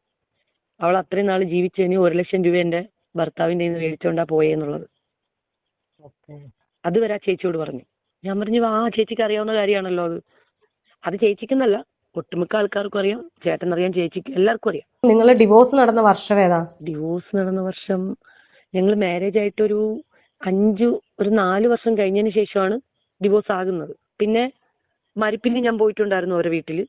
അവൾ അത്രയും നാൾ ജീവിച്ചതിന് 1 ലക്ഷം രൂപ എന്റെ ഭർത്താവിന്റെ കയ്യിൽ നിന്ന് മേടിച്ചോണ്ടാ പോയെന്നുള്ളത്. അതുവരെ ആ ചേച്ചിയോട് പറഞ്ഞു. ഞാൻ പറഞ്ഞു ചേച്ചിക്ക് അറിയാവുന്ന കാര്യമാണല്ലോ അത് ചേച്ചിക്കെന്നല്ല ഒട്ടുമിക്ക ആൾക്കാർക്കും അറിയാം, ചേട്ടനറിയാം, ചേച്ചിക്ക് എല്ലാവർക്കും അറിയാം. നിങ്ങൾ ഡിവോഴ്സ് നടന്ന വർഷം ഏതാ? ഡിവോഴ്സ് നടന്ന വർഷം ഞങ്ങൾ മാരേജ് ആയിട്ട് ഒരു 4 വർഷം കഴിഞ്ഞതിന് ശേഷമാണ് ഡിവോഴ്സ് ആകുന്നത്. പിന്നെ മരിപ്പിന് ഞാൻ പോയിട്ടുണ്ടായിരുന്നു അവരുടെ വീട്ടില്.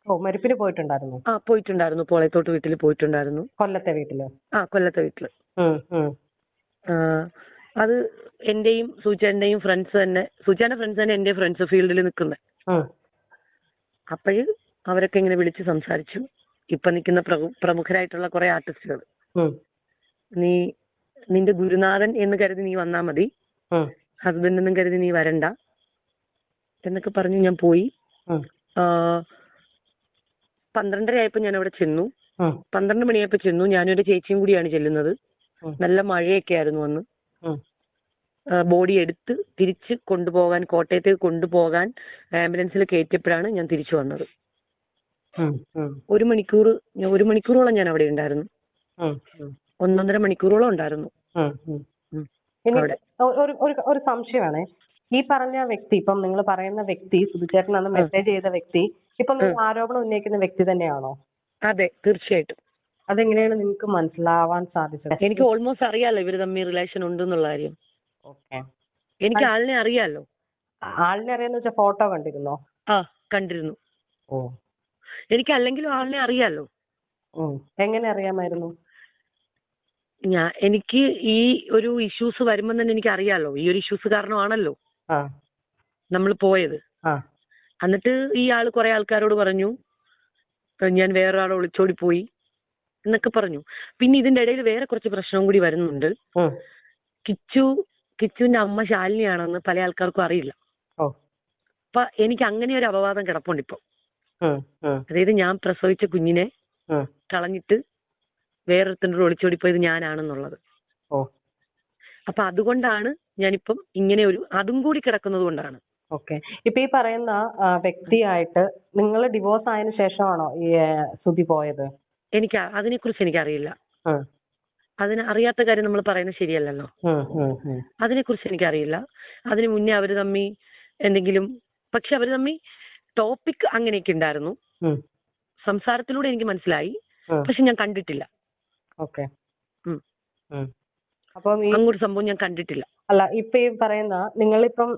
മരിപ്പിന് പോയിട്ടുണ്ടായിരുന്നു? പോയിട്ടുണ്ടായിരുന്നു. പോളയത്തോട്ട് വീട്ടിൽ പോയിട്ടുണ്ടായിരുന്നു. കൊല്ലത്തെ വീട്ടില്? കൊല്ലത്തെ വീട്ടില്. അത് എന്റെയും സൂചാന്റെയും ഫ്രണ്ട്സ് തന്നെ, സൂചാന്റെ ഫ്രണ്ട്സ് തന്നെ എന്റെ ഫ്രണ്ട്സ് ഫീൽഡിൽ നിൽക്കുന്നത്. അപ്പോഴ് അവരൊക്കെ ഇങ്ങനെ വിളിച്ച് സംസാരിച്ചു. ഇപ്പൊ നിൽക്കുന്ന പ്രമുഖരായിട്ടുള്ള കുറെ ആർട്ടിസ്റ്റുകൾ, നിന്റെ ഗുരുനാഥൻ എന്ന് കരുതി നീ വന്നാ മതി, ഹസ്ബൻഡ് എന്നും കരുതി നീ വരണ്ട എന്നൊക്കെ പറഞ്ഞു. ഞാൻ പോയി. 12:30 ആയപ്പോ ഞാൻ അവിടെ ചെന്നു. 12 മണിയായപ്പോ ചെന്നു. ഞാനും എന്റെ ചേച്ചിയും കൂടിയാണ് ചെല്ലുന്നത്. നല്ല മഴയൊക്കെ ആയിരുന്നു അന്ന്. ബോഡി എടുത്ത് തിരിച്ച് കൊണ്ടുപോകാൻ, കോട്ടയത്തേക്ക് കൊണ്ടുപോകാൻ ആംബുലൻസിൽ കയറ്റിയപ്പോഴാണ് ഞാൻ തിരിച്ചു വന്നത്. 1 മണിക്കൂറോളം ഞാൻ അവിടെ ഉണ്ടായിരുന്നു. 1.5 മണിക്കൂറോളം ഉണ്ടായിരുന്നു. ഒരു സംശയമാണേ, ഈ പറഞ്ഞ വ്യക്തി, ഇപ്പം നിങ്ങൾ പറയുന്ന വ്യക്തി, സുധിച്ചേട്ടൻ അന്ന് മെസ്സേജ് ചെയ്ത വ്യക്തി ഇപ്പൊ നിങ്ങൾ ആരോപണം ഉന്നയിക്കുന്ന വ്യക്തി തന്നെയാണോ? അതെ, തീർച്ചയായിട്ടും. അതെങ്ങനെയാണ് നിങ്ങൾക്ക് മനസ്സിലാവാൻ സാധിച്ചത്? എനിക്ക് ഓൾമോസ്റ്റ് അറിയാലോ ഇവര് തമ്മിൽ റിലേഷൻ ഉണ്ടെന്നുള്ള കാര്യം. ഓക്കെ. എനിക്ക് ആളിനെ അറിയാലോ. ആളിനെ അറിയാന്ന് വെച്ചാൽ ഫോട്ടോ കണ്ടിരുന്നോ? ആ, കണ്ടിരുന്നു. ഓ. എനിക്ക് അല്ലെങ്കിലും ആളിനെ അറിയാലോ. എങ്ങനെ അറിയാമായിരുന്നു? എനിക്ക് ഈ ഒരു ഇഷ്യൂസ് വരുമ്പോൾ തന്നെ എനിക്ക് അറിയാലോ. ഈ ഒരു ഇഷ്യൂസ് കാരണമാണല്ലോ നമ്മൾ പോയത്. എന്നിട്ട് ഈ ആള് കുറെ ആൾക്കാരോട് പറഞ്ഞു ഞാൻ വേറൊരാളെ ഒളിച്ചോടി പോയി എന്നൊക്കെ പറഞ്ഞു. പിന്നെ ഇതിന്റെ ഇടയിൽ വേറെ കുറച്ച് പ്രശ്നവും കൂടി വരുന്നുണ്ട്. കിച്ചുവിന്റെ അമ്മ ശാലിനിയാണെന്ന് പല ആൾക്കാർക്കും അറിയില്ല. അപ്പൊ എനിക്ക് അങ്ങനെ ഒരു അപവാദം കിടപ്പുണ്ട് ഇപ്പൊ. അതായത് ഞാൻ പ്രസവിച്ച കുഞ്ഞിനെ കളഞ്ഞിട്ട് വേറൊരുത്തൻ്റെ ഒളിച്ചോടി പോയത് ഞാനാണെന്നുള്ളത്. അപ്പൊ അതുകൊണ്ടാണ് ഞാനിപ്പം ഇങ്ങനെ ഒരു അതും കൂടി കിടക്കുന്നത് കൊണ്ടാണ്. ഓക്കെ. ഇപ്പൊ ഈ പറയുന്ന വ്യക്തിയായിട്ട് നിങ്ങൾ ഡിവോഴ്സ് ആയതിനു ശേഷമാണോ ഈ സുധി പോയത്? എനിക്ക് അതിനെക്കുറിച്ച് എനിക്കറിയില്ല. അതിന് അറിയാത്ത കാര്യം നമ്മൾ പറയുന്നത് ശരിയല്ലല്ലോ. അതിനെക്കുറിച്ച് എനിക്കറിയില്ല. അതിന് മുന്നേ അവര് തമ്മി എന്തെങ്കിലും, പക്ഷെ അവര് തമ്മി ടോപ്പിക് അങ്ങനെയൊക്കെ ഉണ്ടായിരുന്നു. സംസാരത്തിലൂടെ എനിക്ക് മനസ്സിലായി, പക്ഷെ ഞാൻ കണ്ടിട്ടില്ല. ഓക്കെ. അപ്പം അങ്ങോട്ട് സംഭവം ഞാൻ കണ്ടിട്ടില്ല. അല്ല, ഇപ്പൊ ഈ പറയുന്ന നിങ്ങളിപ്പം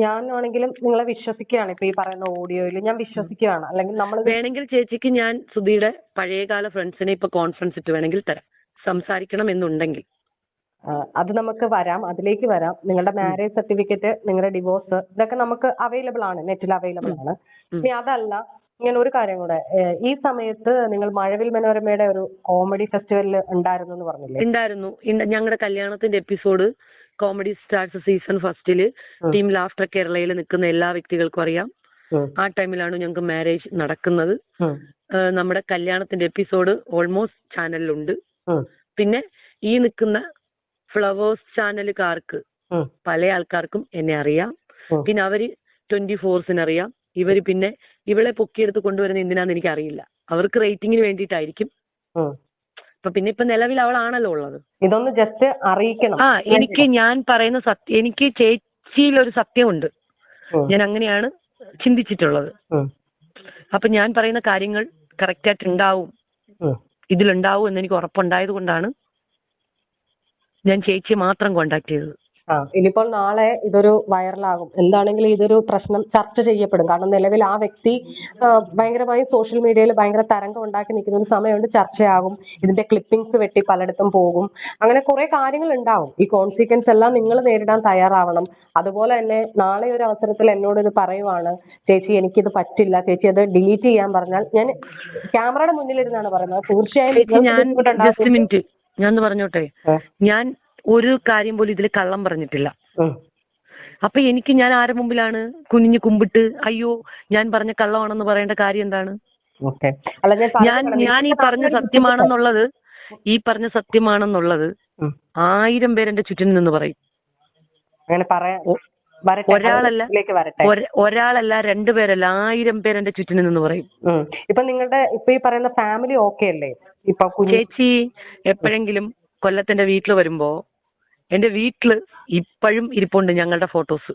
ഞാനാണെങ്കിലും നിങ്ങളെ വിശ്വസിക്കുകയാണ്. ഇപ്പൊ ഈ പറയുന്ന ഓഡിയോയിൽ ഞാൻ വിശ്വസിക്കുകയാണ്. അല്ലെങ്കിൽ നമ്മൾ വേണമെങ്കിൽ ചേച്ചിക്ക് ഞാൻ സുധിയുടെ പഴയകാല ഫ്രണ്ട്സിനെ ഇപ്പൊ കോൺഫറൻസ് ഇട്ട് വേണമെങ്കിൽ തരാം, സംസാരിക്കണം എന്നുണ്ടെങ്കിൽ. അത് നമുക്ക് വരാം, അതിലേക്ക് വരാം. നിങ്ങളുടെ മാരേജ് സർട്ടിഫിക്കറ്റ്, നിങ്ങളുടെ ഡിവോഴ്സ്, ഇതൊക്കെ നമുക്ക് അവൈലബിൾ ആണ്, നെറ്റിൽ അവൈലബിൾ ആണ്. ഇനി അതല്ല, ഇങ്ങനെ ഒരു കാര്യം കൂടെ, ഈ സമയത്ത് നിങ്ങൾ മഴവിൽ മനോരമയുടെ ഒരു കോമഡി ഫെസ്റ്റിവലിൽ ഉണ്ടായിരുന്നു എന്ന് പറഞ്ഞില്ലേ? ഉണ്ടായിരുന്നു. ഞങ്ങളുടെ കല്യാണത്തിന്റെ എപ്പിസോഡ് കോമഡി സ്റ്റാർസ് സീസൺ ഫസ്റ്റില് ടീം ലാഫ്റ്റർ കേരളയിൽ നിൽക്കുന്ന എല്ലാ വ്യക്തികൾക്കും അറിയാം. ആ ടൈമിലാണ് ഞങ്ങൾക്ക് മാരേജ് നടക്കുന്നത്. നമ്മുടെ കല്യാണത്തിന്റെ എപ്പിസോഡ് ഓൾമോസ്റ്റ് ചാനലിലുണ്ട്. പിന്നെ ഈ നിൽക്കുന്ന ഫ്ലവേഴ്സ് ചാനലുകാർക്ക് പല ആൾക്കാർക്കും എന്നെ അറിയാം. പിന്നെ അവര് 24 അറിയാം. ഇവര് പിന്നെ ഇവളെ പൊക്കിയെടുത്ത് കൊണ്ടുവരുന്ന എന്തിനാന്ന് എനിക്ക് അറിയില്ല. അവർക്ക് റേറ്റിംഗിന് വേണ്ടിയിട്ടായിരിക്കും. അപ്പൊ പിന്നെ ഇപ്പൊ നിലവിൽ അവളാണല്ലോ ഉള്ളത്. ഇതൊന്ന് ജസ്റ്റ് അറിയിക്കണം. എനിക്ക് ഞാൻ പറയുന്ന സത്യം, എനിക്ക് ചേച്ചിയിലൊരു സത്യമുണ്ട്. ഞാൻ അങ്ങനെയാണ് ചിന്തിച്ചിട്ടുള്ളത്. അപ്പൊ ഞാൻ പറയുന്ന കാര്യങ്ങൾ കറക്റ്റ് ആയിട്ട് ഉണ്ടാവും, ഇതിലുണ്ടാവും എന്ന് എനിക്ക് ഉറപ്പുണ്ടായത് കൊണ്ടാണ് ഞാൻ ചേച്ചിയെ മാത്രം കോണ്ടാക്ട് ചെയ്തത്. ഇനിയിപ്പോൾ നാളെ ഇതൊരു വൈറലാകും. എന്താണെങ്കിലും ഇതൊരു പ്രശ്നം ചർച്ച ചെയ്യപ്പെടും. കാരണം നിലവിൽ ആ വ്യക്തി ഭയങ്കരമായി സോഷ്യൽ മീഡിയയിൽ ഭയങ്കര തരംഗം ഉണ്ടാക്കി നിൽക്കുന്ന ഒരു സമയമുണ്ട്. ചർച്ചയാകും. ഇതിന്റെ ക്ലിപ്പിംഗ്സ് വെട്ടി പലയിടത്തും പോകും. അങ്ങനെ കുറെ കാര്യങ്ങൾ ഉണ്ടാവും. ഈ കോൺസിക്വൻസ് എല്ലാം നിങ്ങൾ നേരിടാൻ തയ്യാറാവണം. അതുപോലെ തന്നെ നാളെ ഒരു അവസരത്തിൽ എന്നോട് ഇത് പറയുവാണ്, ചേച്ചി എനിക്കിത് പറ്റില്ല, ചേച്ചി അത് ഡിലീറ്റ് ചെയ്യാൻ പറഞ്ഞാൽ, ഞാൻ ക്യാമറയുടെ മുന്നിലിരുന്നാണ് പറയുന്നത്, തീർച്ചയായും ഞാൻ പറഞ്ഞോട്ടെ, ഞാൻ ഒരു കാര്യം പോലും ഇതിൽ കള്ളം പറഞ്ഞിട്ടില്ല. അപ്പൊ ഞാൻ ആരുടെ മുമ്പിലാണ് കുനിഞ്ഞു കുമ്പിട്ട് അയ്യോ ഞാൻ പറഞ്ഞ കള്ളമാണെന്ന് പറയേണ്ട കാര്യം എന്താണ്? ഞാൻ ഈ പറഞ്ഞ സത്യമാണെന്നുള്ളത് 1000 പേരെന്റെ ചുറ്റിനും നിന്ന് പറയും. ഒരാളല്ല 2 പേരല്ല 1000 പേരെന്റെ ചുറ്റിനും നിന്ന് പറയും. ഇപ്പൊ ഈ പറയുന്ന ഫാമിലി ഓക്കെ അല്ലേ? ഇപ്പൊ ചേച്ചി എപ്പോഴെങ്കിലും കൊല്ലത്തിന്റെ വീട്ടിൽ വരുമ്പോ എന്റെ വീട്ടില് ഇപ്പോഴും ഇരിപ്പുണ്ട് ഞങ്ങളുടെ ഫോട്ടോസ്,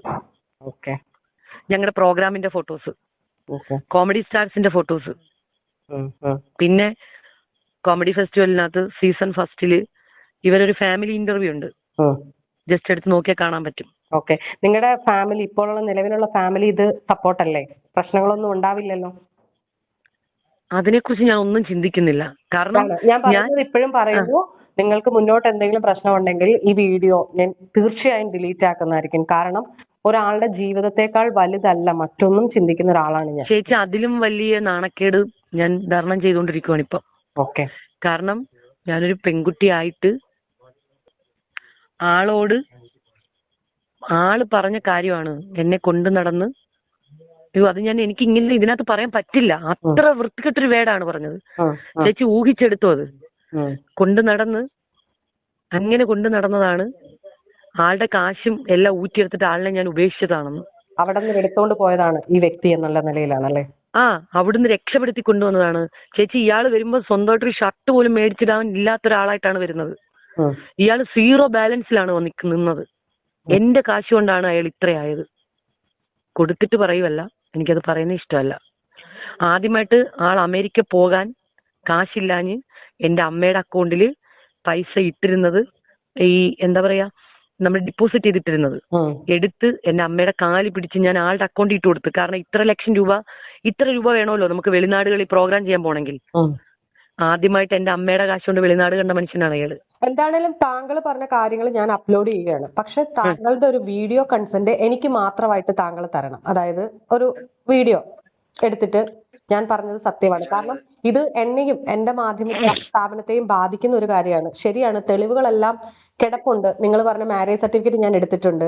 ഞങ്ങളുടെ പ്രോഗ്രാമിന്റെ ഫോട്ടോസ്, കോമഡി സ്റ്റാർസിന്റെ ഫോട്ടോസ്. പിന്നെ കോമഡി ഫെസ്റ്റിവലിനകത്ത് സീസൺ ഫസ്റ്റില് ഇവരൊരു ഫാമിലി ഇന്റർവ്യൂ ഉണ്ട്, ജസ്റ്റ് എടുത്ത് നോക്കിയാൽ കാണാൻ പറ്റും. ഓക്കെ. നിങ്ങളുടെ ഫാമിലി, ഇപ്പോഴുള്ള നിലവിലുള്ള ഫാമിലി ഇത് സപ്പോർട്ടല്ലേ? പ്രശ്നങ്ങളൊന്നും ഉണ്ടാവില്ലല്ലോ? അതിനെക്കുറിച്ച് ഞാൻ ഒന്നും ചിന്തിക്കുന്നില്ല. കാരണം ഞാൻ ഇപ്പോഴും പറയുന്നു, നിങ്ങൾക്ക് മുന്നോട്ട് എന്തെങ്കിലും പ്രശ്നം ഉണ്ടെങ്കിൽ ഈ വീഡിയോ ഞാൻ തീർച്ചയായും ഡിലീറ്റ് ആക്കുന്നതായിരിക്കും. കാരണം ഒരാളുടെ ജീവിതത്തെക്കാൾ വലുതല്ല മറ്റൊന്നും ചിന്തിക്കുന്ന ഒരാളാണ് ഞാൻ. ചേച്ചി അതിലും വലിയ നാണക്കേട് ഞാൻ ധാരണം ചെയ്തുകൊണ്ടിരിക്കുവാണ് ഇപ്പൊ. ഓക്കെ. കാരണം ഞാനൊരു പെൺകുട്ടിയായിട്ട് ആള് പറഞ്ഞ കാര്യമാണ് എന്നെ കൊണ്ടു നടന്ന്, അത് എനിക്ക് ഇങ്ങനെ ഇതിനകത്ത് പറയാൻ പറ്റില്ല, അത്ര വൃത്തികെട്ടൊരു വേടാണ് പറഞ്ഞത്. ചേച്ചി ഊഹിച്ചെടുത്തു. അത് അങ്ങനെ കൊണ്ടു നടന്നതാണ്. ആളുടെ കാശും എല്ലാം ഊറ്റിയെടുത്തിട്ട് ആളിനെ ഞാൻ ഉപേക്ഷിച്ചതാണെന്ന്. അവിടെ നിന്ന് എടുത്തോണ്ട് പോയതാണ് ഈ വ്യക്തി എന്നുള്ള നിലയിലാണല്ലേ? അവിടുന്ന് രക്ഷപ്പെടുത്തി കൊണ്ടുവന്നതാണ്. ചേച്ചി ഇയാള് വരുമ്പോ സ്വന്തമായിട്ടൊരു ഷർട്ട് പോലും മേടിച്ചിടാൻ ഇല്ലാത്ത ഒരാളായിട്ടാണ് വരുന്നത്. ഇയാള് 0 ബാലൻസിലാണ് നിന്നത്. എന്റെ കാശ് കൊണ്ടാണ് അയാൾ ഇത്രയായത്. കൊടുത്തിട്ട് പറയുമല്ല, എനിക്കത് പറയുന്നത് ഇഷ്ടമല്ല. ആദ്യമായിട്ട് ആൾ അമേരിക്ക പോകാൻ കാശില്ലാഞ്ഞ് എന്റെ അമ്മയുടെ അക്കൗണ്ടിൽ പൈസ ഇട്ടിരുന്നത്, ഈ എന്താ പറയാ, നമ്മൾ ഡിപ്പോസിറ്റ് ചെയ്തിട്ടിരുന്നത് എടുത്ത് എന്റെ അമ്മയുടെ കാല് പിടിച്ച് ഞാൻ ആളുടെ അക്കൗണ്ടിൽ ഇട്ട് കൊടുത്തു. കാരണം ഇത്ര രൂപ വേണമല്ലോ നമുക്ക് വെളിനാടുകളിൽ പ്രോഗ്രാം ചെയ്യാൻ പോണെങ്കിൽ. ആദ്യമായിട്ട് എന്റെ അമ്മയുടെ കാശ് കൊണ്ട് വെളിനാട് കണ്ട മനുഷ്യനാണ് അയാള്. എന്താണേലും താങ്കൾ പറഞ്ഞ കാര്യങ്ങൾ ഞാൻ അപ്ലോഡ് ചെയ്യുകയാണ്. പക്ഷെ താങ്കളുടെ ഒരു വീഡിയോ കൺസെന്റ് എനിക്ക് മാത്രമായിട്ട് താങ്കൾ തരണം. അതായത് ഒരു വീഡിയോ എടുത്തിട്ട് ഞാൻ പറഞ്ഞത് സത്യമാണ്. കാരണം ഇത് എന്നെയും എന്റെ മാധ്യമ സ്ഥാപനത്തെയും ബാധിക്കുന്ന ഒരു കാര്യമാണ്. ശരിയാണ്, തെളിവുകളെല്ലാം കിടപ്പുണ്ട്. നിങ്ങൾ പറഞ്ഞ മാരേജ് സർട്ടിഫിക്കറ്റ് ഞാൻ എടുത്തിട്ടുണ്ട്.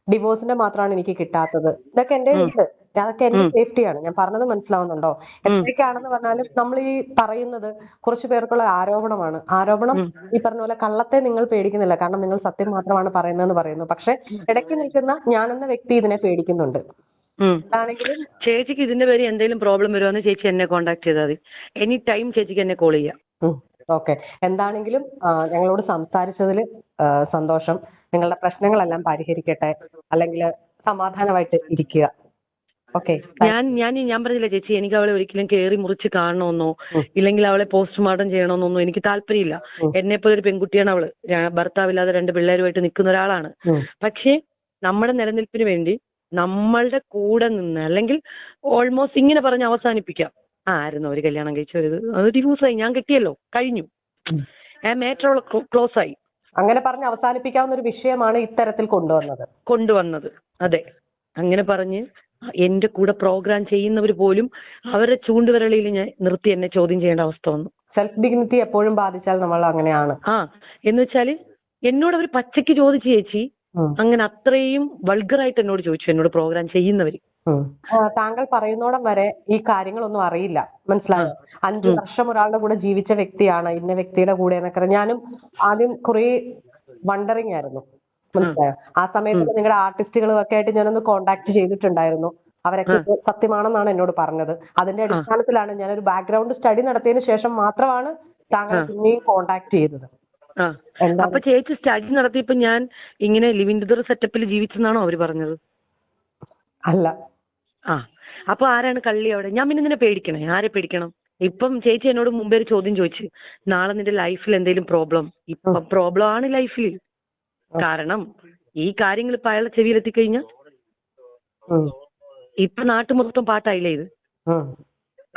ഡിവോഴ്സിന്റെ മാത്രമാണ് എനിക്ക് കിട്ടാത്തത്. ഇതൊക്കെ എന്റെ ഉണ്ട്. അതൊക്കെ എന്റെ സേഫ്റ്റിയാണ്. ഞാൻ പറഞ്ഞത് മനസ്സിലാവുന്നുണ്ടോ? എന്തൊക്കെയാണെന്ന് പറഞ്ഞാലും നമ്മൾ ഈ പറയുന്നത് കുറച്ചു പേർക്കുള്ള ആരോപണമാണ്. ആരോപണം ഈ പറഞ്ഞ പോലെ കള്ളത്തെ നിങ്ങൾ പേടിക്കുന്നില്ല. കാരണം നിങ്ങൾ സത്യം മാത്രമാണ് പറയുന്നതെന്ന് പറയുന്നു. പക്ഷെ ഇടയ്ക്ക് നിൽക്കുന്ന ഞാനെന്ന വ്യക്തി ഇതിനെ പേടിക്കുന്നുണ്ട്. ആണെങ്കിലും ചേച്ചിക്ക് ഇതിന്റെ പേര് എന്തെങ്കിലും പ്രോബ്ലം വരുവാന്ന് ചേച്ചി എന്നെ കോൺടാക്ട് ചെയ്താൽ മതി. എനി ടൈം ചേച്ചിക്ക് എന്നെ കോൾ ചെയ്യാം. ഓക്കെ. എന്താണെങ്കിലും ഞങ്ങളോട് സംസാരിച്ചതിൽ സന്തോഷം. നിങ്ങളുടെ പ്രശ്നങ്ങളെല്ലാം പരിഹരിക്കട്ടെ, അല്ലെങ്കിൽ സമാധാനമായിട്ട് ഇരിക്കുക. ഓക്കെ. ഞാൻ പറഞ്ഞില്ല ചേച്ചി, എനിക്ക് അവളെ ഒരിക്കലും കേറി മുറിച്ച് കാണണമെന്നോ ഇല്ലെങ്കിൽ അവളെ പോസ്റ്റ്മോർട്ടം ചെയ്യണമെന്നോ എനിക്ക് താല്പര്യമില്ല. എന്നെ പോലെ ഒരു പെൺകുട്ടിയാണ് അവള്. ഭർത്താവില്ലാതെ 2 പിള്ളേരുമായിട്ട് നിൽക്കുന്ന ഒരാളാണ്. പക്ഷേ നമ്മുടെ നിലനിൽപ്പിന് വേണ്ടി നമ്മളുടെ കൂടെ നിന്ന്, അല്ലെങ്കിൽ ഓൾമോസ്റ്റ് ഇങ്ങനെ പറഞ്ഞ് അവസാനിപ്പിക്കാം. ആയിരുന്നു അവര് കല്യാണം കഴിച്ചത്, അത് ഡിവോഴ്സായി, ഞാൻ കിട്ടിയല്ലോ, കഴിഞ്ഞു, മാറ്റർ ക്ലോസ് ആയി. അങ്ങനെ പറഞ്ഞ് അവസാനിപ്പിക്കാവുന്ന ഒരു വിഷയമാണ് ഇത്തരത്തിൽ കൊണ്ടുവന്നത്. അതെ, അങ്ങനെ പറഞ്ഞ് എന്റെ കൂടെ പ്രോഗ്രാം ചെയ്യുന്നവർ പോലും അവരുടെ ചൂണ്ടുവിരളിയിൽ ഞാൻ നിർത്തി എന്നെ ചോദ്യം ചെയ്യേണ്ട അവസ്ഥ വന്നു. സെൽഫ് ഡിഗ്നിറ്റി എപ്പോഴും ബാധിച്ചാൽ നമ്മൾ അങ്ങനെയാണ്. എന്ന് വെച്ചാല് എന്നോട് അവർ പച്ചയ്ക്ക് ചോദിച്ചു ചേച്ചി, അങ്ങനെ അത്രയും വൾഗറായിട്ട് എന്നോട് ചോദിച്ചു, എന്നോട് പ്രോഗ്രാം ചെയ്യുന്നവര്. താങ്കൾ പറയുന്നോടം വരെ ഈ കാര്യങ്ങളൊന്നും അറിയില്ല, മനസ്സിലായോ? 5 വർഷം ഒരാളുടെ കൂടെ ജീവിച്ച വ്യക്തിയാണ്, ഇന്ന വ്യക്തിയുടെ കൂടെ എന്നൊക്കെ ഞാനും ആദ്യം കുറെ വണ്ടറിങ് ആയിരുന്നു, മനസ്സിലായോ? ആ സമയത്ത് നിങ്ങളുടെ ആർട്ടിസ്റ്റുകളും ഒക്കെ ആയിട്ട് ഞാനൊന്ന് കോണ്ടാക്ട് ചെയ്തിട്ടുണ്ടായിരുന്നു. അവരൊക്കെ സത്യമാണെന്നാണ് എന്നോട് പറഞ്ഞത്. അതിന്റെ അടിസ്ഥാനത്തിലാണ് ഞാനൊരു ബാക്ക്ഗ്രൗണ്ട് സ്റ്റഡി നടത്തിയതിനു ശേഷം മാത്രമാണ് താങ്കളെ പിന്നെയും കോണ്ടാക്ട് ചെയ്തത്. അപ്പൊ ചേച്ചി സ്റ്റഡി നടത്തിയപ്പോ ഞാൻ ഇങ്ങനെ ലിവിങ് ടുഗദർ സെറ്റപ്പിൽ ജീവിച്ചെന്നാണോ അവര് പറഞ്ഞത്? അല്ല. അപ്പൊ ആരാണ് കള്ളി അവിടെ? ഞാൻ പിന്നെ ഇതിനെ പേടിക്കണേ? ആരെ പേടിക്കണം? ഇപ്പം ചേച്ചി എന്നോട് മുമ്പേ ഒരു ചോദ്യം ചോദിച്ചു, നാളെ നിന്റെ ലൈഫിൽ എന്തെങ്കിലും പ്രോബ്ലം? ഇപ്പൊ പ്രോബ്ലം ആണ് ലൈഫിൽ. കാരണം ഈ കാര്യങ്ങൾ ഇപ്പൊ അയാളുടെ ചെവിയിലെത്തിക്കഴിഞ്ഞാൽ ഇപ്പൊ നാട്ടു മൊത്തം പാട്ടായില്ലേ ഇത്?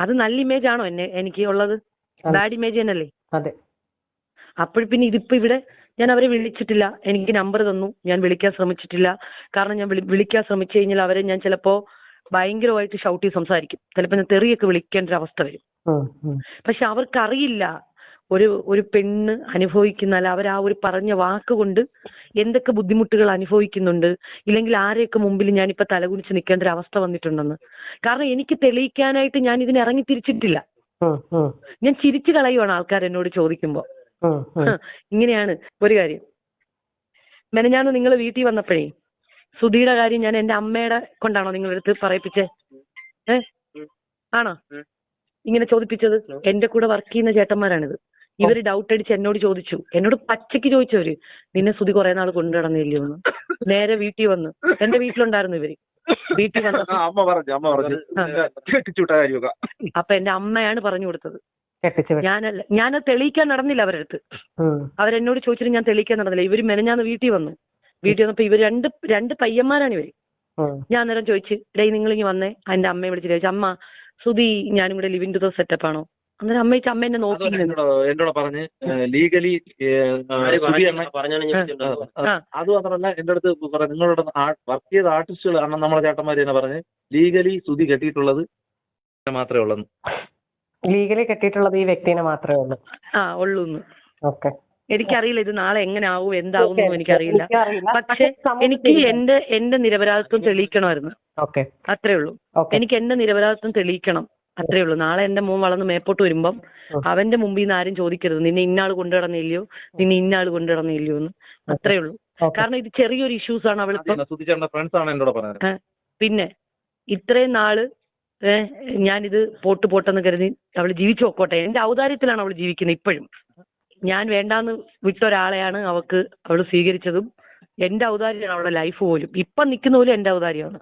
അത് നല്ല ഇമേജ് ആണോ എനിക്ക് ഉള്ളത്? ബാഡ് ഇമേജ് തന്നെയല്ലേ? അതെ. അപ്പോൾ പിന്നെ ഇതിപ്പോ ഇവിടെ ഞാൻ അവരെ വിളിച്ചിട്ടില്ല, എനിക്ക് നമ്പർ തന്നു, ഞാൻ വിളിക്കാൻ ശ്രമിച്ചിട്ടില്ല. കാരണം ഞാൻ വിളിക്കാൻ ശ്രമിച്ചു കഴിഞ്ഞാൽ അവരെ ഞാൻ ചിലപ്പോ ഭയങ്കരമായിട്ട് ഷൗട്ട് ചെയ്ത് സംസാരിക്കും, ചിലപ്പോ ഞാൻ തെറിയൊക്കെ വിളിക്കേണ്ട ഒരു അവസ്ഥ വരും. പക്ഷെ അവർക്കറിയില്ല ഒരു പെണ്ണ് അനുഭവിക്കുന്ന, അല്ല അവർ ആ ഒരു പറഞ്ഞ വാക്കുകൊണ്ട് എന്തൊക്കെ ബുദ്ധിമുട്ടുകൾ അനുഭവിക്കുന്നുണ്ട്, ഇല്ലെങ്കിൽ ആരെയൊക്കെ മുമ്പിൽ ഞാനിപ്പോ തലകുനിച്ച് നിൽക്കേണ്ട ഒരു അവസ്ഥ വന്നിട്ടുണ്ടെന്ന്. കാരണം എനിക്ക് തെളിയിക്കാനായിട്ട് ഞാൻ ഇതിന് ഇറങ്ങി തിരിച്ചിട്ടില്ല. ഞാൻ ചിരിച്ചു കളയുവാണ് ആൾക്കാർ എന്നോട് ചോദിക്കുമ്പോ. ഇങ്ങനെയാണ് ഒരു കാര്യം. മെനഞ്ഞാന്ന് നിങ്ങൾ വീട്ടിൽ വന്നപ്പോഴേ സുധിയുടെ കാര്യം ഞാൻ എന്റെ അമ്മയുടെ കൊണ്ടാണോ നിങ്ങളടുത്ത് പറയിപ്പിച്ചേ? ആണോ ഇങ്ങനെ ചോദിപ്പിച്ചത്? എന്റെ കൂടെ വർക്ക് ചെയ്യുന്ന ചേട്ടന്മാരാണിത്. ഇവര് ഡൗട്ട് അടിച്ച് എന്നോട് ചോദിച്ചു, എന്നോട് പച്ചയ്ക്ക് ചോദിച്ചവര്, നിന്നെ സുധി കുറെ നാൾ കൊണ്ടു നടന്നില്ലയോ എന്ന്. നേരെ വീട്ടിൽ വന്ന്, എന്റെ വീട്ടിലുണ്ടായിരുന്നു ഇവര്, വീട്ടിൽ വന്ന അപ്പൊ എന്റെ അമ്മയാണ് പറഞ്ഞു കൊടുത്തത്. ഞാനത് തെളിയിക്കാൻ നടന്നില്ല അവരുടെ അടുത്ത്. അവരെന്നോട് ചോദിച്ചിട്ട് ഞാൻ തെളിയിക്കാൻ നടന്നില്ല. ഇവര് മെനഞ്ഞാന്ന് വീട്ടിൽ വന്നപ്പോ ഇവര് രണ്ട് പയ്യന്മാരാണ് ഇവര്. ഞാൻ അന്നേരം ചോദിച്ചു, ഡേ നിങ്ങളിങ്ങി വന്നേ. എന്റെ അമ്മയെ വിളിച്ചിട്ട് ചോദിച്ചു, അമ്മ സുധി ഞാനും കൂടെ ലിവിങ് ടുഗദർ സെറ്റപ്പ് ആണോ? അന്നേരം അമ്മ എന്നെ നോക്കി എന്നോട് പറഞ്ഞ് ലീഗലി അത് മാത്രമല്ല എന്റെ അടുത്ത് നിങ്ങളോട് വർക്ക് ചെയ്ത ആർട്ടിസ്റ്റുകൾ കാരണം നമ്മളെ ചേട്ടന്മാര് തന്നെ പറഞ്ഞ് ലീഗലി സുധി കെട്ടിയിട്ടുള്ളത് മാത്രമേ ഉള്ളൂ. ലീഗലി കെട്ടിയിട്ടുള്ളത് ഈ വ്യക്തിനെ മാത്രമേ ഉള്ളൂ. ഉള്ളൂന്ന്. ഓക്കെ. എനിക്കറിയില്ല ഇത് നാളെ എങ്ങനെ ആവും എന്താവും എനിക്കറിയില്ല. പക്ഷെ എനിക്ക് എന്റെ നിരപരാധിത്വം തെളിയിക്കണമായിരുന്നു. അത്രേ ഉള്ളൂ. എനിക്ക് എന്റെ നിരപരാധിത്വം തെളിയിക്കണം, അത്രേ ഉള്ളൂ. നാളെ എന്റെ മോൻ വളർന്ന് മേപ്പോട്ട് വരുമ്പം അവന്റെ മുമ്പിൽ നിന്ന് ആരും ചോദിക്കരുത്, നിന്നെ ഇന്നാൾ കൊണ്ടുനടന്നില്ലയോ, നിന്നെ ഇന്നാൾ കൊണ്ടുനടന്നില്ലയോ എന്ന്. അത്രേ ഉള്ളൂ. കാരണം ഇത് ചെറിയൊരു ഇഷ്യൂസ് ആണ്. അവളിപ്പം പിന്നെ ഇത്രയും നാള് ഞാനിത് പോട്ടെന്ന് കരുതി അവള് ജീവിച്ചു നോക്കോട്ടെ. എന്റെ ഔദാര്യത്തിലാണ് അവള് ജീവിക്കുന്നത് ഇപ്പോഴും. ഞാൻ വേണ്ടാന്ന് വിട്ടൊരാളെയാണ് അവള് സ്വീകരിച്ചതും എന്റെ ഔദാര്യമാണ് അവിടെ ലൈഫ് പോലും. ഇപ്പം നിൽക്കുന്ന പോലും എന്റെ ഔദാര്യമാണ്.